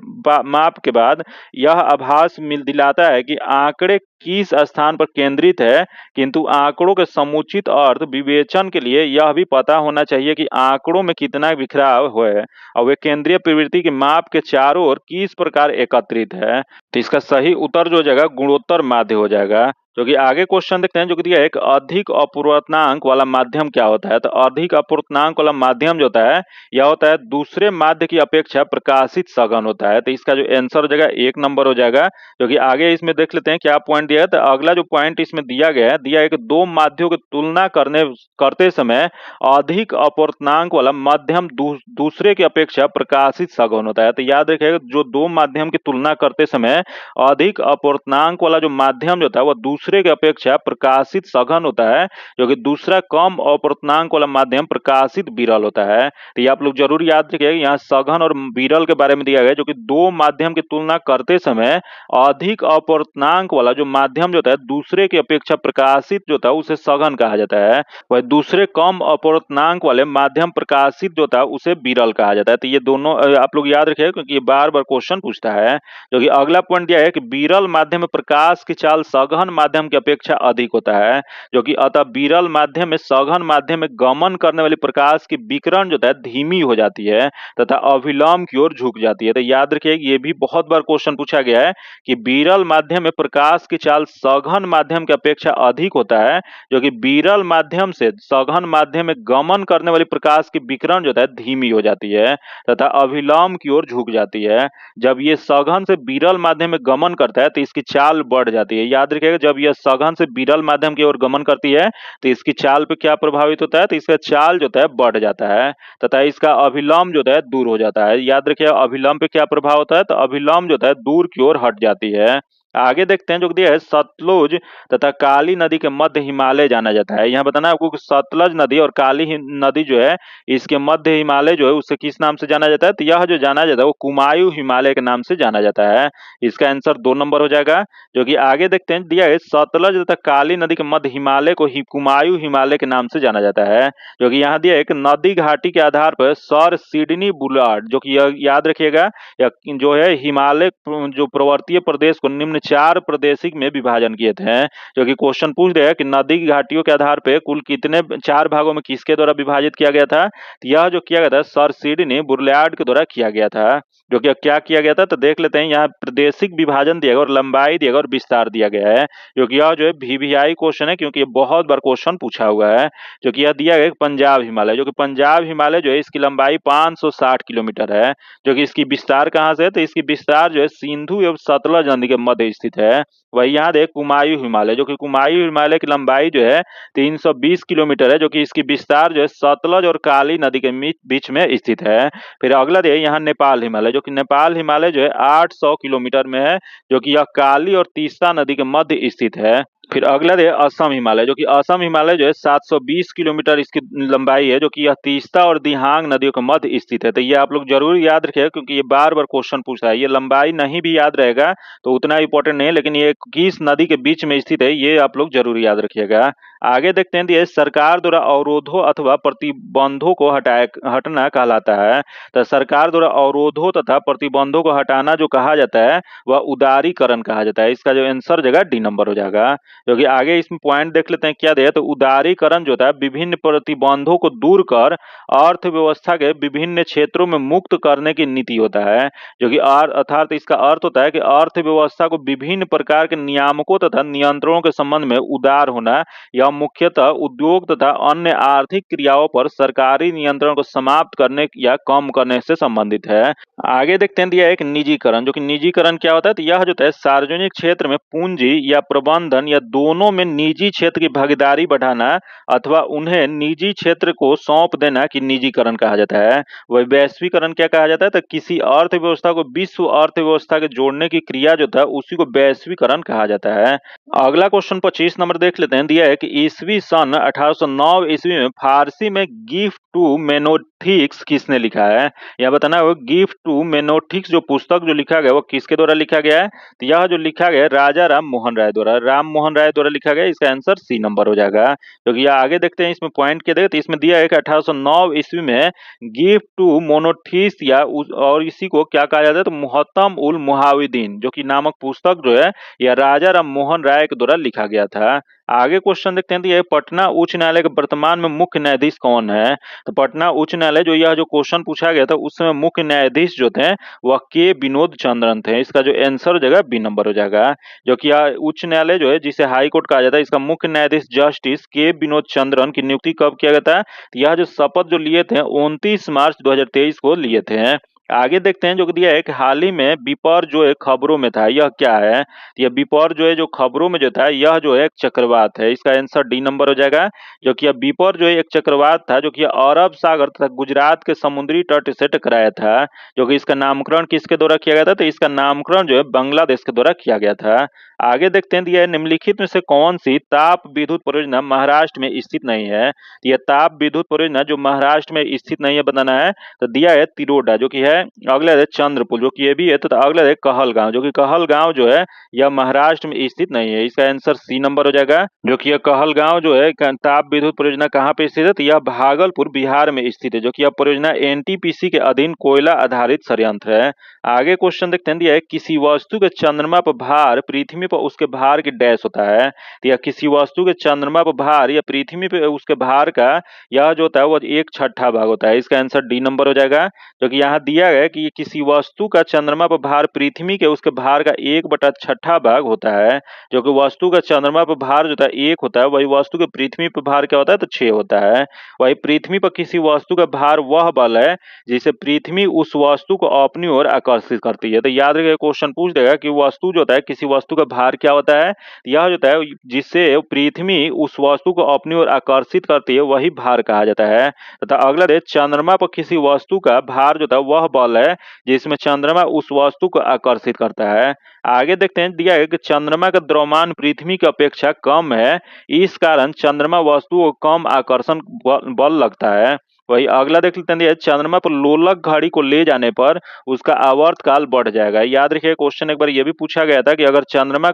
माप के बाद यह आभास मिल दिलाता है कि आंकड़े किस स्थान पर केंद्रित है, किंतु आंकड़ों के समुचित अर्थ विवेचन के लिए यह भी पता होना चाहिए कि आंकड़ों में कितना बिखराव है और वे केंद्रीय प्रवृत्ति के माप के चारों ओर किस प्रकार एकत्रित है। तो इसका सही उत्तर जो हो जाएगा गुणोत्तर माध्य हो जाएगा। जो कि आगे क्वेश्चन देखते हैं, जो कि दिया है एक अधिक अपवर्तनांक वाला माध्यम क्या होता है, तो अधिक अपवर्तनांक वाला माध्यम जो होता है यह होता है दूसरे माध्य की अपेक्षा प्रकाशित सघन होता है। तो इसका जो आंसर हो जाएगा 1 नंबर हो जाएगा। जो कि आगे इसमें देख लेते हैं क्या पॉइंट दिया है, तो अगला जो पॉइंट इसमें दिया गया है दिया है कि 2 माध्यों की तुलना करते समय अधिक अपवर्तनांक वाला माध्यम दूसरे की अपेक्षा प्रकाशित सघन होता है। तो याद रखिएगा जो 2 माध्यम की तुलना करते समय अधिक अपवर्तनांक वाला जो माध्यम जो होता है वह दूसरे की अपेक्षा प्रकाशित सघन होता है, जो कि दूसरा कम अपवर्तनांक वाला माध्यम प्रकाशित विरल होता है। तो ये आप लोग जरूर याद रखिएगा, यहाँ सघन और विरल के बारे में दिया गया है, जो कि 2 माध्यम की तुलना करते समय अधिक अपवर्तनांक वाला जो माध्यम जो होता है दूसरे की अपेक्षा प्रकाशित जो होता है उसे सघन कहा जाता है, वह दूसरे कम अपवर्तनांक वाले माध्यम प्रकाशित जो होता है उसे विरल कहा जाता है। तो ये दोनों आप लोग याद रखिएगा, क्योंकि ये बार बार क्वेश्चन पूछता है। जो कि अगला पॉइंट दिया है कि विरल माध्यम में प्रकाश की चाल सघन माध्यम की अपेक्षा अधिक होता है, जो कि अतः विरल माध्यम में सघन माध्यम में गमन करने वाली प्रकाश की विकिरण जो है धीमी हो जाती है तथा अभिलंब की ओर झुक जाती है। तो याद रखिए ये भी बहुत बार क्वेश्चन पूछा गया है कि विरल माध्यम में प्रकाश की चाल सघन माध्यम की अपेक्षा अधिक होता है, जो कि विरल माध्यम से सघन माध्यम में गमन करने वाली प्रकाश की विकिरण जो है धीमी हो जाती है तथा अभिलंब की ओर झुक जाती है। जब ये सघन से विरल माध्यम में गमन करता है तो इसकी चाल बढ़ जाती है। याद रखिएगा जब यह सघन से विरल माध्यम की ओर गमन करती है तो इसकी चाल पे क्या प्रभावित होता है, तो इसका चाल जो है बढ़ जाता है तथा इसका अभिलंब जो है दूर हो जाता है। याद रखिए अभिलंब पे क्या प्रभाव होता है, तो अभिलंब जो है दूर की ओर हट जाती है। आगे देखते हैं जो दिया है सतलुज तथा काली नदी के मध्य हिमालय जाना जाता है। यहाँ बताना है आपको कि सतलज नदी और काली नदी जो है इसके मध्य हिमालय जो है उसे किस नाम से जाना जाता है, तो यह जो जाना जाता है वो कुमायूं हिमालय के नाम से जाना जाता है। इसका आंसर 2 नंबर हो जाएगा। जो कि आगे देखते हैं दिया है सतलज तथा काली नदी के मध्य हिमालय को कुमायूं हिमालय के नाम से जाना जाता है। जो कि यहाँ दिया है एक नदी घाटी के आधार पर सर सिडनी बुलार्ड, जो कि याद रखिएगा या जो है हिमालय जो पर्वतीय प्रदेश को निम्न 4 प्रदेशिक में विभाजन किए थे। जो कि क्वेश्चन पूछ रहे हैं कि नदी की घाटियों के आधार पे कुल कितने 4 भागों में किसके द्वारा विभाजित किया गया था, तो यह जो किया गया था सर सिडनी बुर्लार्ड के द्वारा किया गया था। जो कि क्या किया गया था तो देख लेते हैं, यहाँ प्रादेशिक विभाजन दिया गया और लंबाई दिया गया और विस्तार दिया गया है। जो कि यह जो है वीवीआई क्वेश्चन है क्योंकि ये बहुत बार क्वेश्चन पूछा हुआ है। जो कि यह दिया गया पंजाब हिमालय, जो कि पंजाब हिमालय जो है इसकी लंबाई 560 किलोमीटर है। जो कि इसकी विस्तार कहाँ से है, तो इसकी विस्तार जो है सिंधु एवं सतलज नदी के मध्य स्थित है। वही यहाँ देख कुमायूं हिमालय, जो कि कुमायूं हिमालय की लंबाई जो है 320 किलोमीटर है। जो कि इसकी विस्तार जो है सतलज और काली नदी के बीच में स्थित है। फिर अगला है यहाँ नेपाल हिमालय, जो कि नेपाल हिमालय जो है 800 किलोमीटर में है। जो कि यह काली और तीस्ता नदी के मध्य स्थित है। फिर अगला है असम हिमालय, जो कि असम हिमालय जो है 720 किलोमीटर इसकी लंबाई है। जो कि यह तीस्ता और दिहांग नदियों के मध्य स्थित है। तो ये आप लोग जरूर याद रखिएगा क्योंकि ये बार बार क्वेश्चन पूछा है। ये लंबाई नहीं भी याद रहेगा तो उतना इंपॉर्टेंट नहीं है, लेकिन ये किस नदी के बीच में स्थित है ये आप लोग जरूर याद रखिएगा। आगे देखते हैं ये सरकार द्वारा अवरोधों अथवा प्रतिबंधों को हटना कहलाता है। तो सरकार द्वारा अवरोधों तथा प्रतिबंधों को हटाना जो कहा जाता है वह उदारीकरण कहा जाता है। इसका जो आंसर जगह डी नंबर हो जाएगा। क्योंकि आगे इसमें पॉइंट देख लेते हैं क्या दिया, तो उदारीकरण जो होता है विभिन्न प्रतिबंधों को दूर कर अर्थव्यवस्था के विभिन्न क्षेत्रों में मुक्त करने की नीति होता है। जो कि अर्थात इसका अर्थ होता है कि अर्थव्यवस्था को विभिन्न प्रकार के नियामकों तथा नियंत्रणों के संबंध में उदार होना या मुख्यतः उद्योग तथा अन्य आर्थिक क्रियाओं पर सरकारी नियंत्रण को समाप्त करने या कम करने से संबंधित है। आगे देखते हैं दिया एक निजीकरण, जो कि निजीकरण क्या होता है, तो यह जो है सार्वजनिक क्षेत्र में पूंजी या प्रबंधन या दोनों में निजी क्षेत्र की भागीदारी बढ़ाना अथवा उन्हें निजी क्षेत्र को सौंप देना की निजीकरण कहा जाता है। वही वैश्वीकरण क्या कहा जाता है, तो किसी अर्थव्यवस्था को विश्व अर्थव्यवस्था के जोड़ने की क्रिया जो था उसी को वैश्वीकरण कहा जाता है। अगला क्वेश्चन 25 नंबर देख लेते हैं। दिया है कि ईस्वी सन 1809 ईस्वी में फारसी में गिफ्ट टू मेनोथिक्स किसने लिखा है। यह बताना है गिफ्ट टू मेनोथिक्स जो पुस्तक जो लिखा गया वो किसके द्वारा लिखा गया है, तो यह जो लिखा गया राजा राम मोहन राय द्वारा, राम मोहन राय द्वारा लिखा गया। इसका आंसर सी नंबर हो जाएगा। क्योंकि यह आगे देखते हैं इसमें पॉइंट क्या देगा, तो इसमें दिया है कि 1809 ईस्वी में गिफ्ट टू मोनोथिक्स या और इसी को क्या कहा जाता है, तो मुहत्तम उल मुहाविदीन जो कि नामक पुस्तक जो है यह राजा राम मोहन राय के द्वारा लिखा गया था। आगे क्वेश्चन देखते हैं, तो ये पटना उच्च न्यायालय के वर्तमान में मुख्य न्यायाधीश कौन है। तो पटना उच्च न्यायालय जो यह जो क्वेश्चन पूछा गया था उसमें मुख्य न्यायाधीश जो थे वह के विनोद चंद्रन थे। इसका जो आंसर हो जाएगा बी नंबर हो जाएगा। जो कि उच्च न्यायालय जो है जिसे हाई कोर्ट कहा जाता है, इसका मुख्य न्यायाधीश जस्टिस के विनोद चंद्रन की नियुक्ति कब किया गया था, तो यह जो शपथ जो लिए थे 29 मार्च 2023 को लिए थे। आगे देखते हैं जो दिया है कि हाल ही में विपर जो है खबरों में था, यह क्या है, यह विपर जो है जो खबरों में जो था यह जो है एक चक्रवात है। इसका आंसर डी नंबर हो जाएगा। जो कि यह विपर जो है एक चक्रवात था जो कि अरब सागर तथा गुजरात के समुद्री तट से टकराया था। जो कि इसका नामकरण किसके द्वारा किया गया था, तो इसका नामकरण जो है बांग्लादेश के द्वारा किया गया था। आगे देखते हैं दिया है निम्नलिखित में से कौन सी ताप विद्युत परियोजना महाराष्ट्र में स्थित नहीं है। यह ताप विद्युत परियोजना जो महाराष्ट्र में स्थित नहीं है बताना है, तो दिया है तिरोडा जो कि है। अगला है चंद्रपुर जो कि ये भी है। तो अगला है कहलगांव जो कि कहलगांव जो है यह महाराष्ट्र में स्थित नहीं है। इसका आंसर सी नंबर हो जाएगा। जो कि यह कहलगांव जो है ताप विद्युत परियोजना कहाँ पे स्थित है, तो यह भागलपुर बिहार में स्थित है। जो कि यह परियोजना एनटीपीसी के अधीन कोयला आधारित संयंत्र है। आगे क्वेश्चन देखते हैं, दिया है किसी वस्तु के चंद्रमा पर भार पृथ्वी पर उसके भार की डैश होता है। तो यह किसी वस्तु के चंद्रमा पर भार या पृथ्वी पर उसके भार का यह जो होता है वो 1/6 भाग होता है। इसका आंसर डी नंबर हो जाएगा। जो कि यहाँ दिया है कि ये किसी वस्तु का चंद्रमा पर भार पृथ्वी के उसके भार का 1/6 भाग होता है। जो कि वस्तु का चंद्रमा पर भार जो होता है 1 होता है, वही वस्तु के पृथ्वी पर भार क्या होता है, तो 6 होता है। वही पृथ्वी पर किसी वस्तु का भार वह बल है जिसे पृथ्वी उस वस्तु को अपनी ओर आकर्षित करती है। तो याद रखिए क्वेश्चन पूछ देगा कि वस्तु जो होता है किसी वस्तु का भार क्या होता है, यह जो होता है जिससे पृथ्वी उस वस्तु को अपनी ओर आकर्षित करती है वही भार कहा जाता है। तथा अगला है चंद्रमा पर किसी वस्तु का भार जो होता है वह बल है जिसमें चंद्रमा उस वस्तु को आकर्षित करता है। आगे देखते हैं, दिया है कि चंद्रमा का द्रव्यमान पृथ्वी की अपेक्षा कम है, इस कारण चंद्रमा वस्तु को कम आकर्षण बल लगता है। वही अगला देख लेते हैं, चंद्रमा पर लोलक घड़ी को ले जाने पर उसका आवर्त काल बढ़ जाएगा। याद रखिए, क्वेश्चन एक बार ये भी पूछा गया था कि अगर चंद्रमा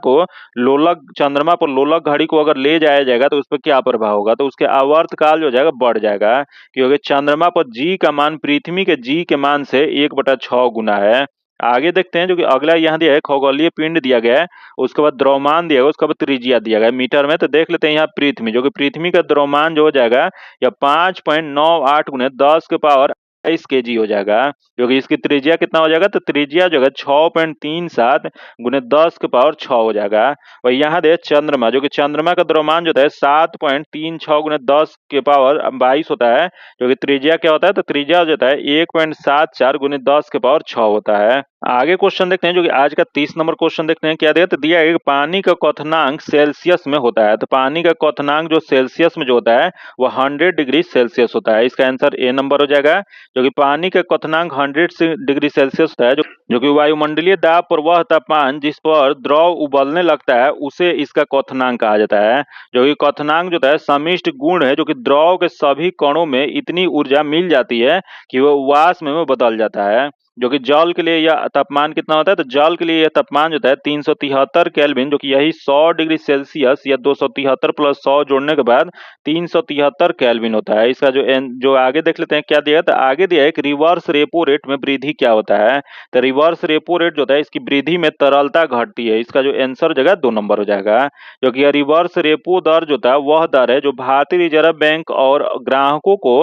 पर लोलक घड़ी को अगर ले जाया जाएगा तो उस पर क्या प्रभाव होगा, तो उसके आवर्त काल जो हो जाएगा बढ़ जाएगा, क्योंकि चंद्रमा पर जी का मान पृथ्वी के जी के मान से 1/6 गुना है। आगे देखते हैं, जो कि अगला यहाँ दिया है, खगोलीय पिंड दिया गया है, उसके बाद द्रव्यमान दिया गया, उसके बाद त्रिज्या दिया गया है मीटर में। तो देख लेते हैं यहाँ पृथ्वी, जो कि पृथ्वी का द्रव्यमान जो हो जाएगा या 5.98 गुने 10 के पावर 22 kg हो जाएगा, जो कि इसकी त्रिज्या कितना हो जाएगा, तो त्रिज्या जो है 6.37 गुने 10 के पावर 6 हो जाएगा। वही यहाँ दे चंद्रमा, जो कि चंद्रमा का द्रव्यमान जो है 7.36 गुने 10 के पावर 22 होता है, जो कि त्रिज्या क्या होता है, तो त्रिज्या हो जाता है 1.74 गुने 10 के पावर 6 होता है। आगे क्वेश्चन देखते हैं, जो कि आज का 30 नंबर क्वेश्चन देखते हैं, क्या दिया, तो दिया है कि पानी का क्वथनांक सेल्सियस में होता है। तो पानी का क्वथनांक जो सेल्सियस में जो होता है वो 100 डिग्री सेल्सियस होता है। इसका आंसर ए नंबर हो जाएगा, जो कि पानी का क्वथनांक 100 डिग्री सेल्सियस होता है, जो कि वायुमंडलीय दाब पर वह तापमान जिस पर द्रव उबलने लगता है उसे इसका क्वथनांक कहा जाता है। जो कि क्वथनांक जो होता है समिष्ट गुण है, जो कि द्रव के सभी कणों में इतनी ऊर्जा मिल जाती है कि वह वाष्प में बदल जाता है। जो कि जल के लिए यह तापमान कितना होता है, तो जल के लिए यह तापमान जो होता है 373 केल्विन, जो कि यही 100 डिग्री सेल्सियस या 273 प्लस 100 जोड़ने के बाद 373 केल्विन होता है। इसका जो आगे देख लेते हैं क्या दिया है, तो आगे दिया है कि रिवर्स रेपो रेट में वृद्धि क्या होता है। तो रिवर्स रेपो रेट जो होता है इसकी वृद्धि में तरलता घटती है। इसका जो आंसर हो जाएगा 2 नंबर हो जाएगा, जो कि रिवर्स रेपो दर जो होता है वह दर है जो भारतीय रिजर्व बैंक और ग्राहकों को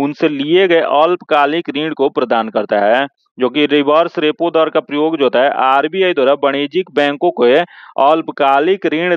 उनसे लिए गए अल्पकालिक ऋण को प्रदान करता है। जो कि रिवर्स रेपो दर का प्रयोग जो होता है आरबीआई द्वारा वाणिज्यिक बैंकों को अल्पकालिक ऋण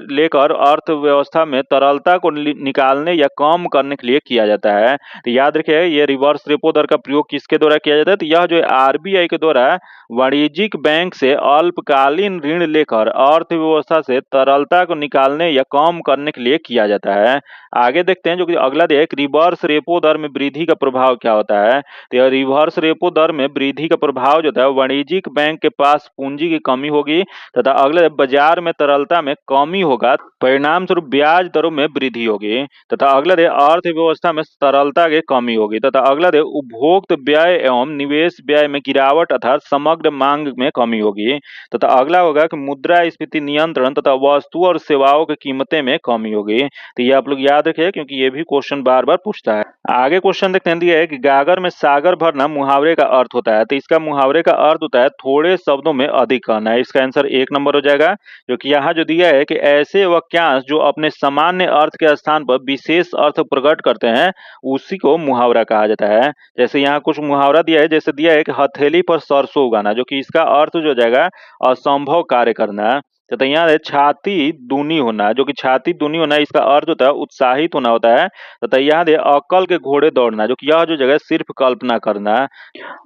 लेकर अर्थव्यवस्था में तरलता को निकालने या कम करने के लिए किया जाता है। तो याद रखिए, ये रिवर्स रेपो दर का प्रयोग किसके द्वारा किया जाता है, तो यह जो है आरबीआई के द्वारा वाणिज्यिक बैंक से अल्पकालीन ऋण लेकर अर्थव्यवस्था से तरलता को निकालने या कम करने के लिए किया जाता है। आगे देखते हैं, जो कि अगला दिया है, रिवर्स रेपो दर में वृद्धि का प्रभाव क्या होता है। तो रिवर्स रेपो दर में वृद्धि का प्रभाव जो है वाणिज्यिक बैंक के पास पूंजी की कमी होगी तथा अगले बाजार में तरलता में कमी होगा, परिणाम स्वरूप ब्याज दरों में वृद्धि होगी तथा अगला दे अर्थव्यवस्था में तरलता की कमी होगी तथा अगला दे उपभोक्त व्यय एवं निवेश व्यय में गिरावट अर्थात समग्र मांग में कमी होगी तथा अगला होगा कि मुद्रास्फीति नियंत्रण तथा वस्तु और सेवाओं की कीमतें में कमी होगी। तो ये आप लोग याद रखिए, क्योंकि ये भी क्वेश्चन बार बार पूछता है। आगे क्वेश्चन देखते हैं, दिया है कि गागर में सागर भरना मुहावरे का अर्थ होता है। तो इसका मुहावरे का अर्थ होता है थोड़े शब्दों में अधिक कहना है। इसका आंसर 1 नंबर हो जाएगा, जो कि यहाँ जो दिया है कि ऐसे वाक्यांश जो अपने सामान्य अर्थ के स्थान पर विशेष अर्थ प्रकट करते हैं उसी को मुहावरा कहा जाता है। जैसे यहाँ कुछ मुहावरा दिया है, जैसे दिया है कि हथेली पर सरसों उगाना, जो कि इसका अर्थ जो हो जाएगा असंभव कार्य करना। तो यहाँ है छाती दूनी होना, जो कि छाती दूनी होना इसका अर्थ होता है उत्साहित होना होता है। तथा यहाँ दे अक्ल के घोड़े दौड़ना, जो कि यह जो जगह सिर्फ कल्पना करना।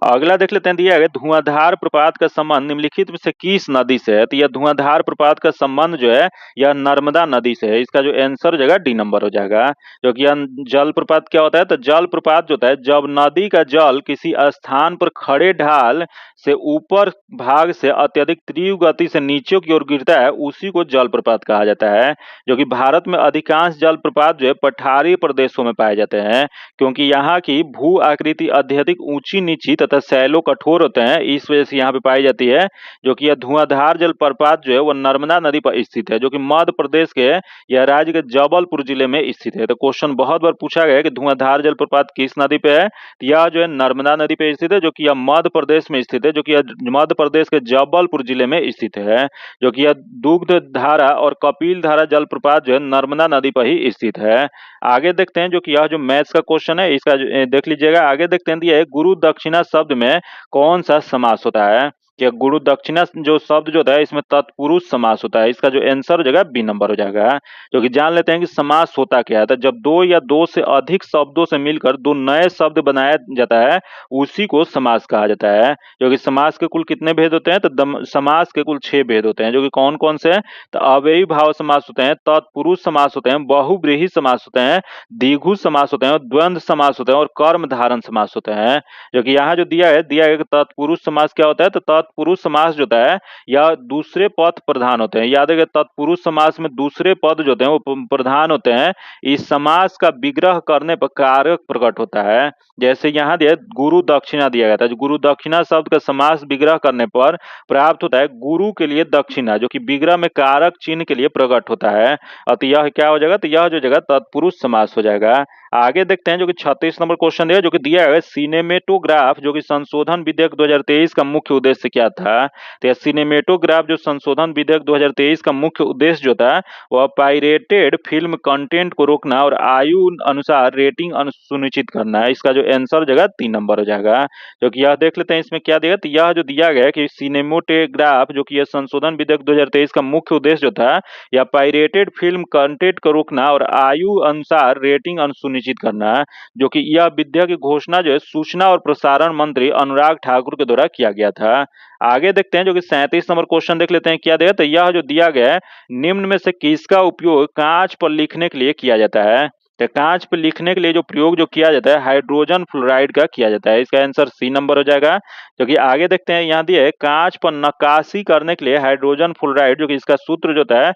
अगला देख लेते हैं, दिया है धुआंधार प्रपात का संबंध निम्नलिखित में से किस नदी से है। तो यह धुआंधार प्रपात का संबंध जो है यह नर्मदा नदी से है। इसका जो आंसर हो जाएगा डी नंबर हो जाएगा, जो कि यह जल प्रपात क्या होता है, तो जल प्रपात जो होता है जब नदी का जल किसी स्थान पर खड़े ढाल से ऊपर भाग से अत्यधिक तीव्र गति से नीचे की ओर गिरता है उसी को जल प्रपात कहा जाता है। जो कि भारत में अधिकांश जल प्रपात जो है पठारी प्रदेशों में पाए जाते हैं, क्योंकि यहाँ की भू आकृति अत्यधिक ऊंची नीची तथा शैलो कठोर होते हैं, इस वजह से यहाँ पे पाई जाती है। जो कि यह धुआंधार जलप्रपात जो है वह नर्मदा नदी पर स्थित है, जो कि मध्य प्रदेश के यह राज्य के जबलपुर जिले में स्थित है। तो क्वेश्चन बहुत बार पूछा गया है कि धुआंधार जलप्रपात किस नदी पे है, यह जो है नर्मदा नदी पे स्थित है, जो कि यह मध्य प्रदेश में स्थित है, जो कि यह मध्य प्रदेश के जबलपुर जिले में स्थित है। जो कि यह दुग्ध धारा और कपिल धारा जलप्रपात जो है नर्मदा नदी पर ही स्थित है। आगे देखते हैं, जो कि यह जो मैथ्स का क्वेश्चन है इसका देख लीजिएगा। आगे देखते हैं, दिया है गुरु दक्षिणा शब्द में कौन सा समास होता है। कि गुरु दक्षिणा जो शब्द जो होता है इसमें तत्पुरुष समास होता है। इसका जो आंसर हो जाएगा बी नंबर हो जाएगा। जो कि जान लेते हैं कि समास होता क्या है। तो जब दो या दो से अधिक शब्दों से मिलकर दो नए शब्द बनाया जाता है उसी को समास कहा जाता है। जो कि समास के कुल कितने भेद होते हैं? तो समास के कुल 6 भेद होते हैं। जो कि कौन कौन से हैं? तो अव्ययी भाव समास होते हैं, तत्पुरुष समास होते हैं, बहुव्रीहि समास होते हैं, द्विगु समास होते हैं और द्वंद्व समास होते हैं और कर्म धारण समास होते हैं। जो कि यहाँ जो दिया है कि तत्पुरुष समास क्या होता है? तो तत्पुरुष समास जो होता है या दूसरे पद प्रधान होते हैं। याद रखिए तत्पुरुष समास में दूसरे पद जो होते हैं वो प्रधान होते हैं। इस समास का विग्रह करने पर कारक प्रकट होता है। जैसे यहाँ दिया गुरु दक्षिणा दिया गया था। जो गुरु दक्षिणा शब्द का समास विग्रह करने पर प्राप्त होता है गुरु के लिए दक्षिणा, जो कि विग्रह में कारक चिन्ह के लिए प्रकट होता है। अतः यह क्या हो जाएगा? तो यह जो जगह तत्पुरुष समास हो जाएगा। आगे देखते हैं जो कि 36 नंबर क्वेश्चन दिया जो कि दिया है सिनेमेटोग्राफ जो कि संशोधन विधेयक 2023 का मुख्य उद्देश्य क्या था? तो यह सिनेमेटोग्राफ जो संशोधन विधेयक 2023 का मुख्य उद्देश्य जो था वह पायरेटेड फिल्म कंटेंट को रोकना और आयु अनुसार रेटिंग सुनिश्चित करना है। इसका जो आंसर हो जाएगा 3 नंबर हो जाएगा। जो कि यह देख लेते हैं इसमें क्या दिया। तो यह जो दिया गया है कि सिनेमेटोग्राफ जो कि यह संशोधन विधेयक 2023 का मुख्य उद्देश्य जो था या पायरेटेड फिल्म कंटेंट को रोकना और आयु अनुसार रेटिंग सुनिश्चित करना है। जो कि यह विधेयक की घोषणा जो है सूचना और प्रसारण मंत्री अनुराग ठाकुर के द्वारा किया गया था। आगे देखते हैं जो कि 37 नंबर क्वेश्चन देख लेते हैं क्या दिया। तो यह जो दिया गया है निम्न में से किसका उपयोग कांच पर लिखने के लिए किया जाता है? तो कांच पर लिखने के लिए जो प्रयोग जो किया जाता है हाइड्रोजन फ्लोराइड का किया जाता है। इसका आंसर सी नंबर हो जाएगा। जो कि आगे देखते हैं यहाँ दिया है कांच पर नक्काशी करने के लिए हाइड्रोजन फ्लोराइड जो कि इसका सूत्र जो होता है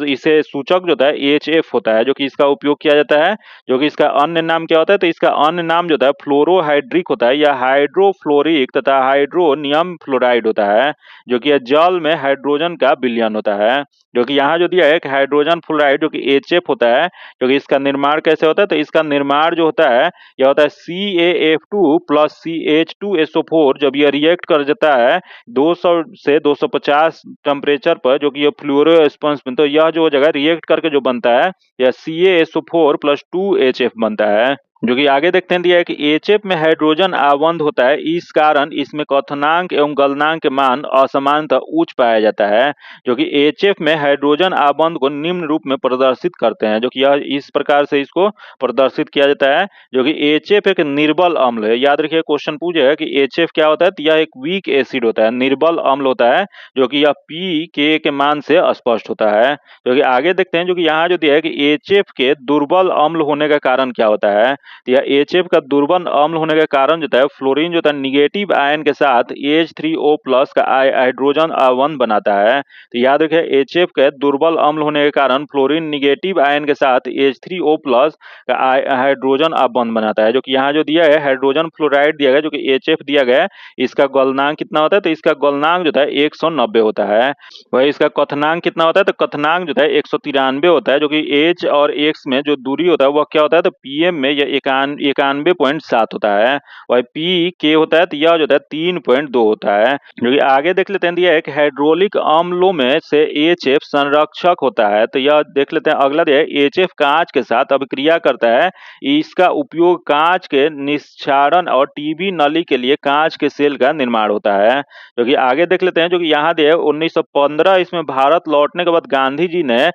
इसे सूचक जो होता है HF होता है। जो कि इसका उपयोग किया जाता है। जो कि इसका अन्य नाम क्या होता है? तो इसका अन्य नाम जो होता है फ्लोरोहाइड्रिक होता है या हाइड्रोफ्लोरिक तथा हाइड्रोनियम फ्लोराइड होता है। जो कि जल में हाइड्रोजन का विलयन होता है। जो कि यहाँ जो दिया है कि हाइड्रोजन फ्लोराइड जो कि HF होता है। जो कि इसका निर्माण कैसे होता है? तो इसका निर्माण जो होता है यह होता है CaF2 प्लस CH2SO4 जब यह रिएक्ट कर जाता है 200 से 250 टेम्परेचर पर जो कि यह फ्लोरोस्पंस बनता है। यह जो जगह रिएक्ट करके जो बनता है यह CaSO4 प्लस 2HF बनता है। जो कि आगे देखते हैं दिया है कि HF में हाइड्रोजन आबंध होता है, इस कारण इसमें क्वथनांक एवं गलनांक के मान असमानता उच्च पाया जाता है। जो कि HF में हाइड्रोजन आबंध को निम्न रूप में प्रदर्शित करते हैं। जो कि यह इस प्रकार से इसको प्रदर्शित किया जाता है। जो कि HF एक निर्बल अम्ल है। याद रखिए क्वेश्चन पूछेगा कि HF क्या होता है? तो यह एक वीक एसिड होता है, निर्बल अम्ल होता है। जो कि यह pK के मान से स्पष्ट होता है। जो कि आगे देखते हैं जो कि यहाँ जो दिया है कि HF के दुर्बल अम्ल होने का कारण क्या होता है? तो यह HF का दुर्बल अम्ल होने का कारण जो है फ्लोरीन जो है निगेटिव आयन के साथ H3O प्लस का हाइड्रोजन आबंध बनाता है। तो याद रखिए HF के दुर्बल अम्ल होने के कारण फ्लोरीन निगेटिव आयन के साथ H3O प्लस का हाइड्रोजन आबंध बनाता है। जो कि यहाँ जो दिया है हाइड्रोजन फ्लोराइड दिया गया जो कि HF दिया गया है। इसका गलनांक कितना होता है? तो इसका गलनांक जो है 190 होता है। वही इसका क्वथनांक कितना होता है? तो क्वथनांक जो है 193 होता है। जो कि H और X में जो दूरी होता है वह क्या होता है? तो PM में यह 91.7 होता है। वही PK होता है तो यह जो है 3.2 होता है। जो कि आगे देख लेते हैं दिया है कि हाइड्रोलिक अम्लों में से HF संरक्षक होता है। तो यह देख लेते हैं अगला दिया है HF कांच के साथ अभिक्रिया करता है। इसका उपयोग कांच के निस्सारण और TB नली के लिए कांच के सेल का निर्माण होता है। जो कि आगे देख लेते हैं जो कि यहाँ दिया है 1915 इसमें भारत लौटने के बाद गांधी जी ने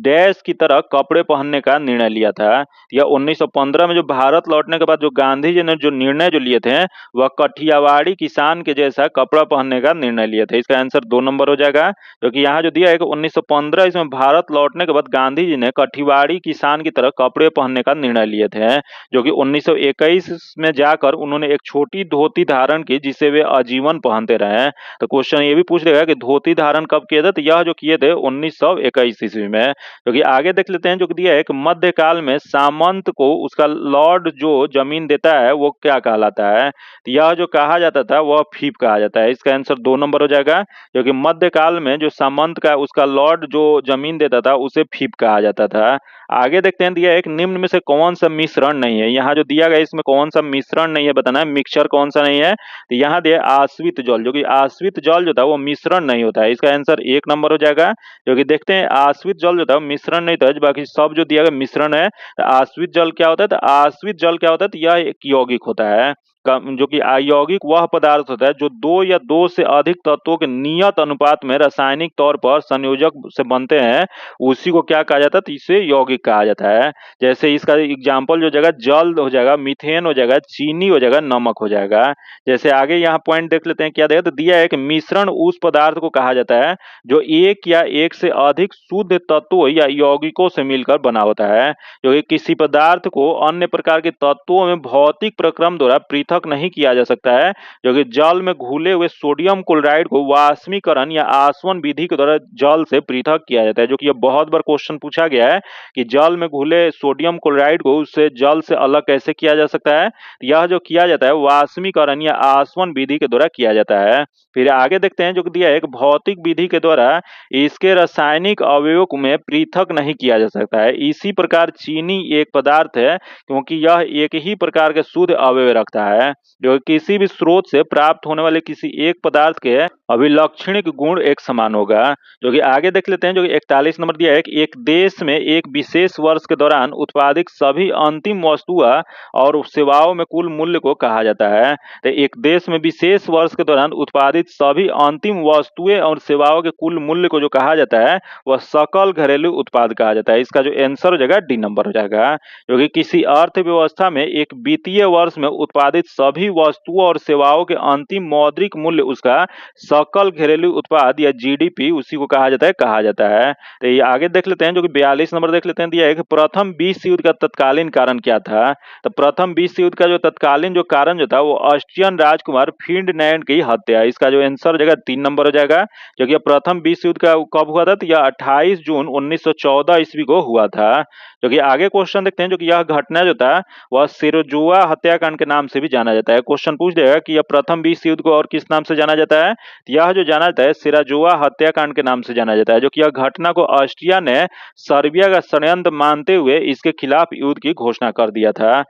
डैश की तरह कपड़े पहनने का निर्णय लिया था। यह 1915 में जो भारत लौटने के बाद जो गांधी जी ने जो निर्णय जो लिए थे वह कठियावाड़ी किसान के जैसा कपड़ा पहनने का निर्णय लिए थे। इसका आंसर 2 नंबर हो जाएगा। जो कि यहाँ जो दिया है कि 1915 इसमें भारत लौटने के बाद गांधी जी ने कठियावाड़ी किसान की तरह कपड़े पहनने का निर्णय लिए थे। जो कि 1921 में जाकर उन्होंने एक छोटी धोती धारण की जिसे वे आजीवन पहनते रहे। तो क्वेश्चन ये भी पूछ देगा कि धोती धारण कब किए थे? तो यह जो किए थे 1921 ईस्वी में। जो कि आगे देख लेते हैं जो कि दिया है कि मध्यकाल में सामंत को उसका लॉर्ड जो जमीन देता है वो क्या कहलाता है? तो यह जो कहा जाता था वह फीफ कहा जाता है। इसका आंसर 2 नंबर हो जाएगा। जो कि मध्यकाल में जो सामंत का उसका लॉर्ड जो जमीन देता था उसे फीफ कहा जाता था। आगे देखते हैं दिया है कि निम्न में से कौन सा मिश्रण नहीं है? यहाँ जो दिया गया इसमें कौन सा मिश्रण नहीं है बताना है, मिक्सचर कौन सा नहीं है? तो यहाँ दिया आश्रित जल। जो कि आश्रित जल जो था वो मिश्रण नहीं होता है। इसका आंसर 1 नंबर हो जाएगा। जो कि देखते हैं आश्रित जल जो था मिश्रण नहीं था, बाकी सब जो दिया गया मिश्रण है। तो आश्रित जल क्या होता है? तो आश्रित जल क्या होता है? तो यह एक यौगिक होता है। जो कि अयौगिक वह पदार्थ होता है जो दो या दो से अधिक तत्वों के नियत अनुपात में रासायनिक तौर पर संयोजक से बनते हैं, उसी को क्या कहा जाता है? तो इसे यौगिक कहा जाता है। जैसे इसका एग्जाम्पल जो जाएगा जल हो जाएगा, मीथेन हो जाएगा, चीनी हो जाएगा, नमक हो जाएगा। जैसे आगे यहाँ पॉइंट देख लेते हैं, क्या देगा? तो दिया है कि मिश्रण उस पदार्थ को कहा जाता है जो एक या एक से अधिक शुद्ध तत्वों या यौगिकों से मिलकर बना होता है, जो कि किसी पदार्थ को अन्य प्रकार के तत्वों में भौतिक प्रक्रम द्वारा पृथक नहीं किया जा सकता है, जो कि जल में घुले हुए सोडियम क्लोराइड को वाष्पीकरण या आसवन विधि के द्वारा जल से पृथक किया जाता है। जो कि यह बहुत बार क्वेश्चन पूछा गया है कि जल में घुले सोडियम क्लोराइड को उससे जल से अलग कैसे किया जा सकता है? यह जो किया जाता है वाष्पीकरण या आसवन विधि के द्वारा किया जाता है। फिर आगे देखते हैं, जो दिया है एक भौतिक विधि के द्वारा इसके रासायनिक अवयवों में पृथक नहीं किया जा सकता है। इसी प्रकार चीनी एक पदार्थ है क्योंकि यह एक ही प्रकार के शुद्ध अवयव रखता है, जो किसी भी स्रोत से प्राप्त होने वाले किसी एक पदार्थ के अभिलक्षणिक गुण एक समान होगा। जो कि आगे देख लेते हैं, जो 41 नंबर दिया है कि एक देश में एक विशेष वर्ष के दौरान उत्पादित सभी अंतिम वस्तुओं और सेवाओं में कुल मूल्य को कहा जाता है। तो एक देश में विशेष वर्ष के दौरान उत्पादित सभी अंतिम वस्तुएं और सेवाओं के कुल मूल्य को जो कहा जाता है वह सकल घरेलू उत्पाद कहा जाता है। इसका जो आंसर हो जाएगा डी नंबर हो जाएगा। जो कि किसी अर्थव्यवस्था में एक वित्तीय वर्ष में उत्पादित सभी वस्तुओं और सेवाओं के अंतिम मौद्रिक मूल्य उसका सकल घरेलू उत्पाद या जीडीपी उसी को कहा जाता है। तो ये आगे देख लेते हैं, जो कि 42 नंबर देख लेते हैं, दिया है कि प्रथम विश्व युद्ध का तत्कालीन कारण क्या था? तो प्रथम विश्व युद्ध का जो तत्कालीन जो कारण जो था वो ऑस्ट्रियन राजकुमार फिर्डिनैंड की हत्या। इसका जो आंसर हो जाएगा 3 नंबर हो जाएगा। जो कि प्रथम विश्व युद्ध का कब हुआ था? तो यह 28 जून 1914 ईस्वी को हुआ था। जो कि आगे क्वेश्चन देखते हैं, जो कि यह घटना जो था वह सिरोजुआ हत्याकांड के नाम से भी जाना जाता है। क्वेश्चन पूछ देगा कि यह प्रथम विश्व युद्ध को और किस नाम से जाना जाता है? यह जो जाना जाता है सिराजुआ हत्याकांड के नाम से जाना जाता है। जो कि यह घटना को ऑस्ट्रिया ने सर्बिया का षड्यंत्र मानते हुए इसके खिलाफ युद्ध की घोषणा कर दिया था।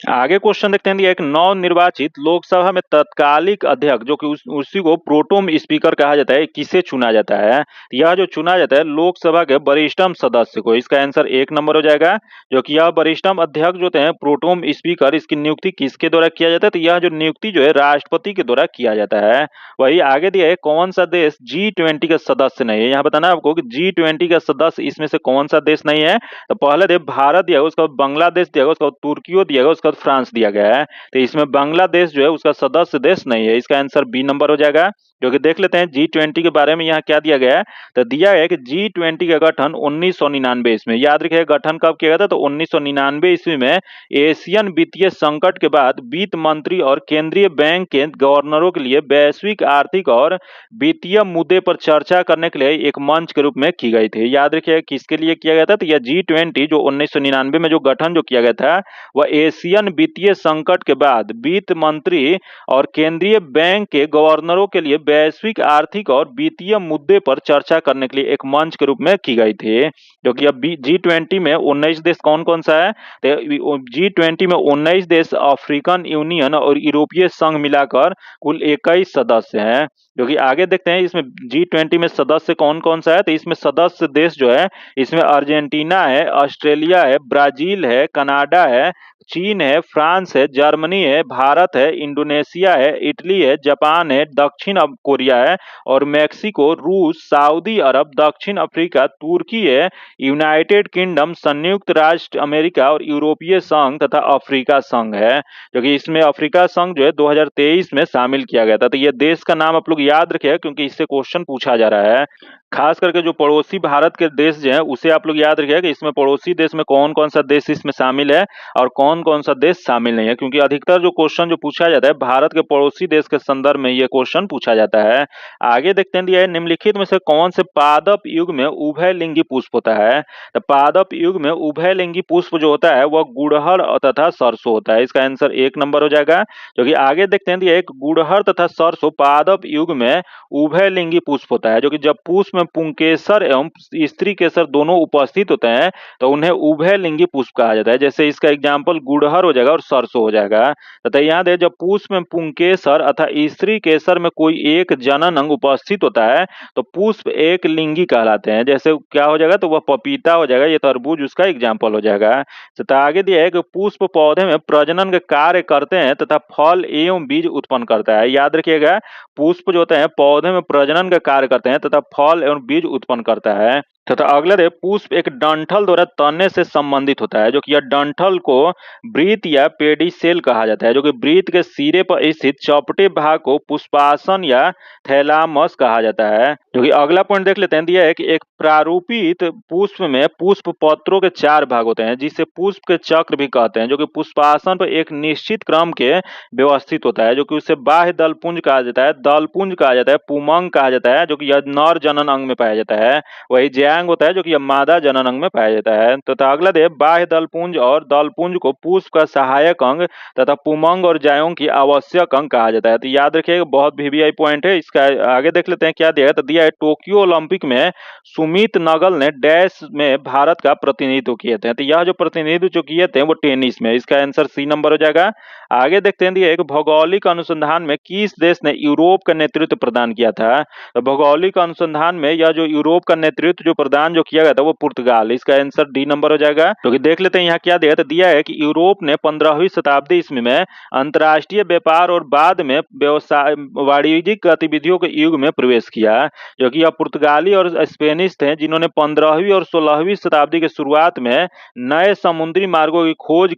आगे क्वेश्चन देखते हैं, एक नव निर्वाचित लोकसभा में तत्कालिक अध्यक्ष जो कि उसी को प्रोटोम स्पीकर कहा जाता है, किसे चुना जाता है? यह जो चुना जाता है लोकसभा के वरिष्ठतम सदस्य को। इसका आंसर 1 नंबर हो जाएगा। जो कि यह वरिष्ठतम अध्यक्ष जो होते हैं प्रोटोम स्पीकर, इसकी नियुक्ति किसके द्वारा किया जाता है? तो यह जो नियुक्ति जो है राष्ट्रपति के द्वारा किया जाता है। वही आगे दिया है, कौन सा देश G20 का सदस्य नहीं है? यहाँ बताना आपको कि G20 का सदस्य इसमें से कौन सा देश नहीं है? तो पहले देश भारत दिया गया, उसका बाद बांग्लादेश दिया गया, उसका बाद तुर्की दिया गया, उसका बाद फ्रांस दिया गया है। तो इसमें बांग्लादेश जो है उसका सदस्य देश नहीं है। इसका आंसर बी नंबर हो जाएगा। जो कि देख लेते हैं G20 के बारे में यहाँ क्या दिया गया है। तो दिया है कि G20 का गठन 1999 ईस्वी में, याद रखिए गठन कब किया गया था? तो 1999 ईस्वी में एशियन वित्तीय संकट के बाद वित्त मंत्री और केंद्रीय बैंक के गवर्नरों के लिए वैश्विक आर्थिक और वित्तीय मुद्दे पर चर्चा करने के लिए एक मंच के रूप में की गई थी। याद रखिए किसके लिए किया गया था? तो यह G20 जो 1999 में जो गठन जो किया गया था वह एशियन वित्तीय संकट के बाद वित्त मंत्री और केंद्रीय बैंक के गवर्नरों के लिए वैश्विक आर्थिक और वित्तीय मुद्दे पर चर्चा करने के लिए एक मंच के रूप में की गई थी। जो कि अब G20 में 19 देश कौन कौन सा है? तो G20 में 19 देश, अफ्रीकन यूनियन और यूरोपीय संघ मिलाकर कुल 21 सदस्य हैं। जो कि आगे देखते हैं इसमें G20 में सदस्य कौन कौन सा है। तो इसमें सदस्य देश जो है इसमें अर्जेंटीना है, ऑस्ट्रेलिया है, ब्राजील है, कनाडा है, चीन है, फ्रांस है, जर्मनी है, भारत है, इंडोनेशिया है, इटली है, जापान है, दक्षिण कोरिया है और मेक्सिको, रूस, सऊदी अरब, दक्षिण अफ्रीका, तुर्की है, यूनाइटेड किंगडम, संयुक्त राष्ट्र अमेरिका और यूरोपीय संघ तथा अफ्रीका संघ है। जो कि इसमें अफ्रीका संघ जो है 2023 में शामिल किया गया था। तो ये देश का नाम आप लोग याद रखिए क्योंकि इससे क्वेश्चन पूछा जा रहा है। खास करके जो पड़ोसी भारत के देश जो है उसे आप लोग याद रखिए कि इसमें पड़ोसी देश में कौन कौन सा देश इसमें शामिल है और कौन कौन सा देश शामिल नहीं है, क्योंकि अधिकतर जो क्वेश्चन जो पूछा जाता है भारत के पड़ोसी देश के संदर्भ में ये क्वेश्चन पूछा जाता है। आगे देखते हैं, दिया है निम्नलिखित में से कौन से पादप युग में उभयलिंगी पुष्प होता है? तो पादप युग में उभयलिंगी पुष्प जो होता है वह गुड़हल तथा सरसों होता है। इसका आंसर 1 नंबर हो जाएगा। जो कि आगे देखते हैं, दिया एक गुड़हल तथा सरसों पादप युग में उभयलिंगी पुष्प होता है। जो कि जब पुष्प में पुंकेसर एवं स्त्री केसर दोनों उपस्थित होते हैं तो उन्हें उभयलिंगी पुष्प कहा जाता है। जैसे इसका एग्जाम्पल गुड़हर हो जाएगा और सरसों हो जाएगा। तथा याद है, जब पुष्प में पुंकेसर अथवा स्त्री केसर में कोई एक जनन अंग उपस्थित होता है तो पुष्प एक लिंगी कहलाते हैं। जैसे क्या हो जाएगा, तो वह पपीता हो जाएगा, ये तरबूज उसका एग्जाम्पल हो जाएगा। तथा आगे दिया है कि पुष्प पौधे में प्रजनन के कार्य करते हैं तथा फल एवं बीज उत्पन्न करता है। याद रखिएगा, पुष्प जो होते हैं पौधे में प्रजनन का कार्य करते हैं तथा फल एवं बीज उत्पन्न करता है। तथा अगला दे, पुष्प एक डंठल द्वारा तने से संबंधित होता है, जो कि यह डंठल को वृत्त या पेडिसेल कहा जाता है, जो कि वृत्त के सिरे पर स्थित चौपटे भाग को पुष्पासन या थैलामस कहा जाता है। जो कि अगला पॉइंट देख लेते हैं, दिया है कि एक प्रारूपित पुष्प में पुष्प पत्रों के 4 भाग होते हैं, जिसे पुष्प के चक्र भी कहते हैं, जो कि पुष्पासन पर एक निश्चित क्रम के व्यवस्थित होता है, जो कि उसे बाह्य दलपुंज कहा जाता है, दलपुंज कहा जाता है, पुमंग कहा जाता है, जो कि यह नर जनन अंग में पाया जाता है। वही ज्यांग होता है, जो कि यह मादा जनन अंग में पाया जाता है। तथा अगला दे, बाह्य दलपुंज और दलपुंज को पुष्प का सहायक अंग तथा पुमंग और जायों की आवश्यक अंग कहा जाता है। तो याद रखिएगा, बहुत वीवीआई पॉइंट है। इसका आगे देख लेते हैं क्या दिया है। तो दिया है, टोक्यो ओलंपिक में सुमित नगल ने डैश में भारत का प्रतिनिधित्व किए थे। तो यह जो प्रतिनिधित्व जो किए थे वो टेनिस में। इसका आंसर सी नंबर हो जाएगा। आगे देखते हैं, दिया है कि भौगोलिक अनुसंधान में किस देश ने यूरोप का नेतृत्व प्रदान किया था। तो भौगोलिक अनुसंधान में यह जो यूरोप का नेतृत्व जो प्रदान जो किया गया था वो पुर्तगाल। इसका आंसर डी नंबर हो जाएगा। क्योंकि देख लेते हैं यहाँ क्या दिया है। तो दिया है कि यूरोप ने 15वीं शताब्दी ईस्वी में अंतर्राष्ट्रीय व्यापार और बाद में व्यवसाय वाणिज्यिक गतिविधियों के युग में प्रवेश किया, जो कि यह पुर्तगाली और स्पेनिश थे जिन्होंने 15वीं और 16वीं शताब्दी के शुरुआत में नए समुद्री मार्गों की खोज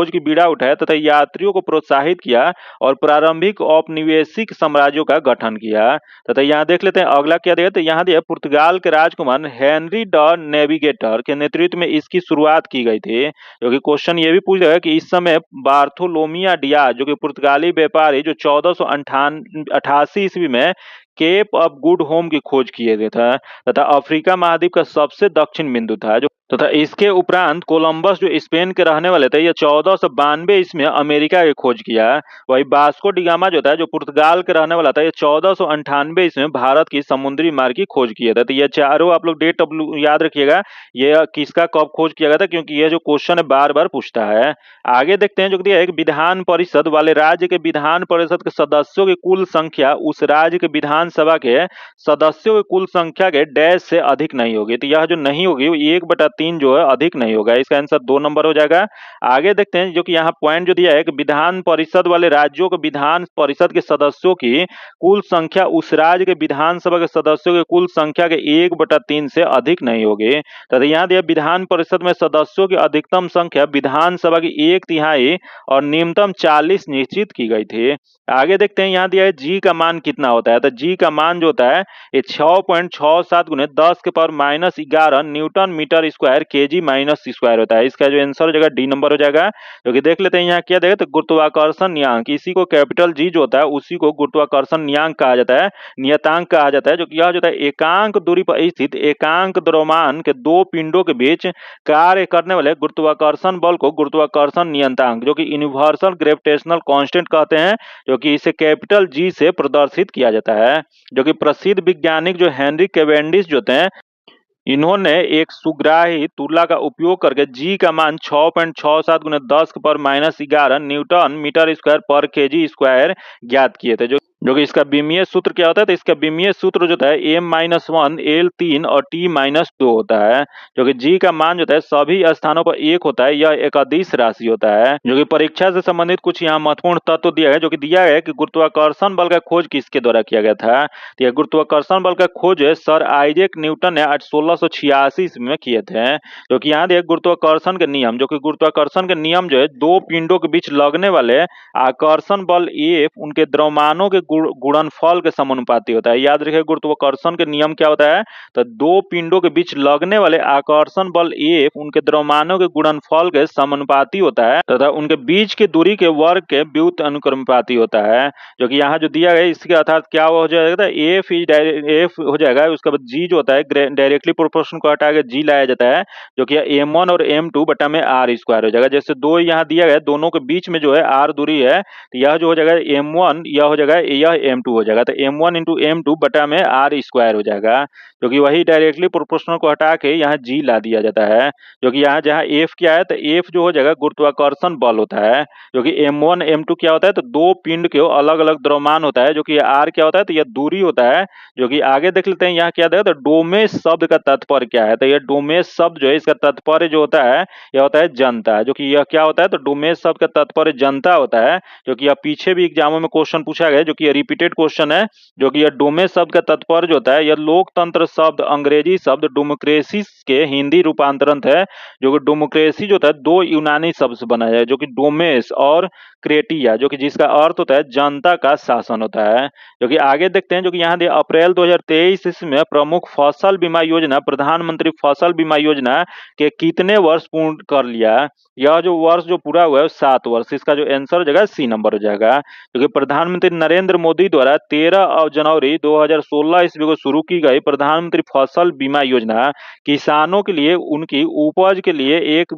की बीड़ा उठाया तथा यात्रियों को प्रोत्साहित किया और प्रारंभिक औपनिवेशिक साम्राज्यों का गठन किया। तथा यहाँ देख लेते हैं अगला क्या दिया। तो यहाँ दिया, पुर्तगाल के राजकुमार हेनरी द नेविगेटर के नेतृत्व में इसकी शुरुआत की गई थी। जो कि क्वेश्चन ये भी पूछ रहा है कि इस समय बार्थोलोमिया डियाज, जो कि पुर्तगाली व्यापारी, जो 1488 ईस्वी में केप ऑफ गुड होम की खोज किए गए था तथा अफ्रीका महाद्वीप का सबसे दक्षिण बिंदु था। जो तथा इसके उपरांत कोलंबस जो स्पेन के रहने वाले थे, ये 1492 ईस्वी में अमेरिका की खोज किया। वही वास्को डी गामा जो था, जो पुर्तगाल के रहने वाला था, ये 1498 ईस्वी में भारत की समुद्री मार्ग की खोज किया था। तो ये चारों आप लोग डेट याद रखिएगा, ये किसका कब खोज किया गया था, क्योंकि ये जो क्वेश्चन है बार बार पूछता है। आगे देखते हैं, जो दिया है, एक विधान परिषद वाले राज्य के विधान परिषद के सदस्यों की कुल संख्या उस राज्य के विधानसभा के सदस्यों की कुल संख्या के डैश से अधिक नहीं होगी। तो यह जो नहीं होगी वो 1/3 जो है अधिक नहीं होगा। इसका आंसर 2 नंबर हो जाएगा। आगे देखते हैं, जो कि यहाँ पॉइंट जो दिया है कि विधान परिषद वाले राज्यों के विधान परिषद के सदस्यों की कुल संख्या उस राज्य के विधानसभा के सदस्यों की कुल संख्या के 1/3 से अधिक नहीं होगी। तथा यहाँ दिया, विधान परिषद में सदस्यों की अधिकतम संख्या विधानसभा की 1/3 और न्यूनतम 40 निश्चित की गई थी। आगे देखते हैं, यहाँ दिया है जी का मान कितना होता है। तो जी का मान जो होता है ये 6.67 गुने 10 के power -11 newton metre square kg minus square होता है। इसका जो आंसर हो जाएगा डी नंबर हो जाएगा। जो कि देख लेते हैं यहाँ क्या देगा। तो गुरुत्वाकर्षण नियतांक, इसी को कैपिटल जी जो होता है उसी को गुरुत्वाकर्षण नियतांक कहा जाता है, नियतांक कहा जाता है। जो कि यह जो होता है एकांक दूरी पर स्थित एकांक द्रव्यमान के दो पिंडों के बीच कार्य करने वाले गुरुत्वाकर्षण बल को गुरुत्वाकर्षण नियतांक, जो कि यूनिवर्सल ग्रेविटेशनल कांस्टेंट कहते हैं, जो कि इसे कैपिटल जी से प्रदर्शित किया जाता है। जो कि प्रसिद्ध वैज्ञानिक जो हेनरी कैवेंडिश जो होते हैं, इन्होंने एक सुग्राही तुलना का उपयोग करके जी का मान 6.67 गुने 10 के पावर -11 न्यूटन मीटर स्क्वायर पर केजी स्क्वायर ज्ञात किए थे। जो कि इसका विमीय सूत्र क्या होता है। तो इसका विमीय सूत्र जो है m-1 l3 और t-2 होता है। जो कि जी का मान जो है सभी स्थानों पर 1 होता है, यह एक अदिश राशि होता है। जो कि परीक्षा से संबंधित कुछ यहाँ महत्वपूर्ण तत्व दिया है। जो कि दिया है कि गुरुत्वाकर्षण बल का खोज किसके द्वारा किया गया था। तो यह गुरुत्वाकर्षण बल का खोज सर आइजैक न्यूटन ने 1686 ईस्वी में किए थे। जो कि यहाँ दिया गुरुत्वाकर्षण के नियम, जो कि गुरुत्वाकर्षण के नियम जो है दो पिंडों के बीच लगने वाले आकर्षण बल F उनके द्रव्यमानों के गुणनफल के समानुपाती होता है। याद रखिए गुरुत्वाकर्षण के नियम क्या होता है। तो दो पिंडों के बीच लगने वाले आकर्षण बल F उनके द्रव्यमानों के गुणनफल के समानुपाती होता है तथा उनके बीच की दूरी के वर्ग के व्युत्क्रम अनुक्रमानुपाती होता है। जो कि यहाँ जो दिया गया इसके अर्थात क्या हो जाएगा, F हो जाएगा। उसके बाद G जो होता है डायरेक्टली प्रोपोर्शनल को हटा के G लाया जाता है, जो कि m1 और m2 बटा में r स्क्वायर हो जाएगा। जैसे दो यहाँ दिया गया दोनों के बीच में जो है r दूरी है, तो यह जो हो जाएगा m1 यह हो जाएगा यह m2 हो जाएगा। तो m1 इंटू m2 बटा में r स्क्वायर हो जाएगा, जो कि वही डायरेक्टली प्रोपोर्शनल को हटा के यहाँ g ला दिया जाता है, जो कि यहाँ जहाँ f क्या है तो f जो हो जाएगा गुरुत्वाकर्षण बल होता है, जो कि m1 m2 क्या होता है तो दो पिंड के अलग अलग द्रव्यमान होता है, जो कि r क्या होता है तो यह दूरी होता है, जो कि आगे देख लेते हैं यहाँ क्या देगा तो डोमेश शब्द का तात्पर्य क्या है। तो यह डोमेश शब्द जो है इसका तात्पर्य जो होता है यह होता है जनता, जो कि यह क्या होता है तो डोमेश शब्द का तात्पर्य जनता होता है, जो कि यह पीछे भी एग्जामों में क्वेश्चन पूछा गया, जो कि यह रिपीटेड क्वेश्चन है, जो कि यह डोमेश शब्द का तात्पर्य जो होता है यह लोकतंत्र शब्द अंग्रेजी शब्द डेमोक्रेसी के हिंदी रूपांतरण है, जो कि डेमोक्रेसी जो होता है दो यूनानी शब्द से बना है, जो कि डोमेस और क्रेटिया, जो कि जिसका अर्थ होता है जनता का शासन होता है। जो कि आगे देखते हैं, जो कि यहाँ दे अप्रैल 2023 इसमें प्रमुख फसल बीमा योजना प्रधानमंत्री फसल बीमा योजना के कितने वर्ष पूर्ण कर लिया। यह जो वर्ष जो पूरा हुआ है 7 वर्ष, इसका जो आंसर हो जाएगा सी नंबर हो जाएगा। क्योंकि प्रधानमंत्री नरेंद्र मोदी द्वारा 13 जनवरी 2016 ईस्वी को शुरू की गई प्रधानमंत्री फसल बीमा योजना किसानों के लिए उनकी उपज के लिए एक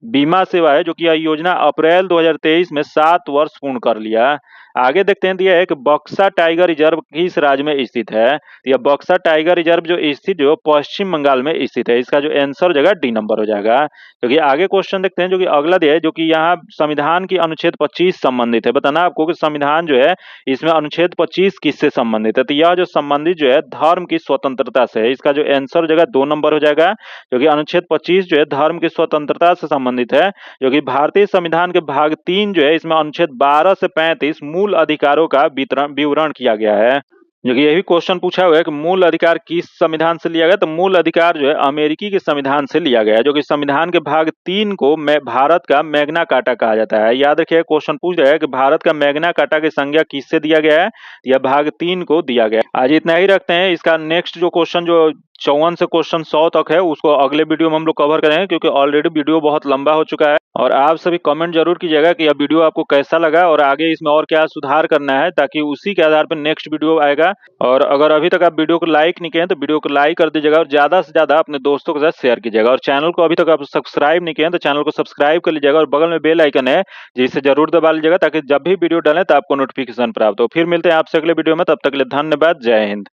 बीमा सेवा है, जो कि यह योजना अप्रैल 2023 में 7 वर्ष पूर्ण कर लिया। आगे देखते हैं दिया है कि बक्सा टाइगर रिजर्व किस राज्य में स्थित है। यह बक्सा टाइगर रिजर्व जो स्थित जो पश्चिम बंगाल में स्थित है, इसका जो आंसर हो जाएगा डी नंबर हो जाएगा। क्योंकि आगे क्वेश्चन देखते हैं, जो कि अगला दिया है, जो कि यहाँ संविधान की अनुच्छेद 25 संबंधित है। बताना आपको कि संविधान जो है इसमें अनुच्छेद 25 किससे संबंधित है। तो यह जो संबंधित जो है धर्म की स्वतंत्रता से है, इसका जो आंसर हो जाएगा 2 नंबर हो जाएगा। क्योंकि अनुच्छेद 25 जो है धर्म की स्वतंत्रता से संबंधित है, जो कि भारतीय संविधान के भाग 3 जो है इसमें अनुच्छेद 12 से 35 मूल अधिकारों का विवरण किया गया है। जो कि यही क्वेश्चन पूछा हुआ है कि मूल अधिकार किस संविधान से लिया गया, तो मूल अधिकार जो है अमेरिकी के संविधान से लिया गया है, जो कि संविधान के भाग 3 को भारत का मैग्ना कार्टा कहा जाता है। याद रखिए क्वेश्चन पूछ रहा है कि भारत का मैग्ना कार्टा की संज्ञा किससे दिया गया है, यह भाग 3 को दिया गया है। आज इतना ही रखते हैं। इसका नेक्स्ट जो क्वेश्चन जो 54 से क्वेश्चन 100 तक है उसको अगले वीडियो में हम लोग कवर करेंगे, क्योंकि ऑलरेडी वीडियो बहुत लंबा हो चुका है। और आप सभी कमेंट जरूर कीजिएगा कि यह वीडियो आपको कैसा लगा और आगे इसमें और क्या सुधार करना है, ताकि उसी के आधार पर नेक्स्ट वीडियो आएगा। और अगर अभी तक आप वीडियो को लाइक नहीं किए तो वीडियो को लाइक कर दीजिएगा और ज्यादा से ज्यादा अपने दोस्तों के साथ शेयर कीजिएगा। और चैनल को अभी तक आप सब्सक्राइब नहीं किए तो चैनल को सब्सक्राइब कर लीजिएगा और बगल में बेल आइकन है जिसे जरूर दबा लीजिएगा, ताकि जब भी वीडियो डालें तो आपको नोटिफिकेशन प्राप्त हो। फिर मिलते हैं आपसे अगले वीडियो में, तब तक के लिए धन्यवाद। जय हिंद।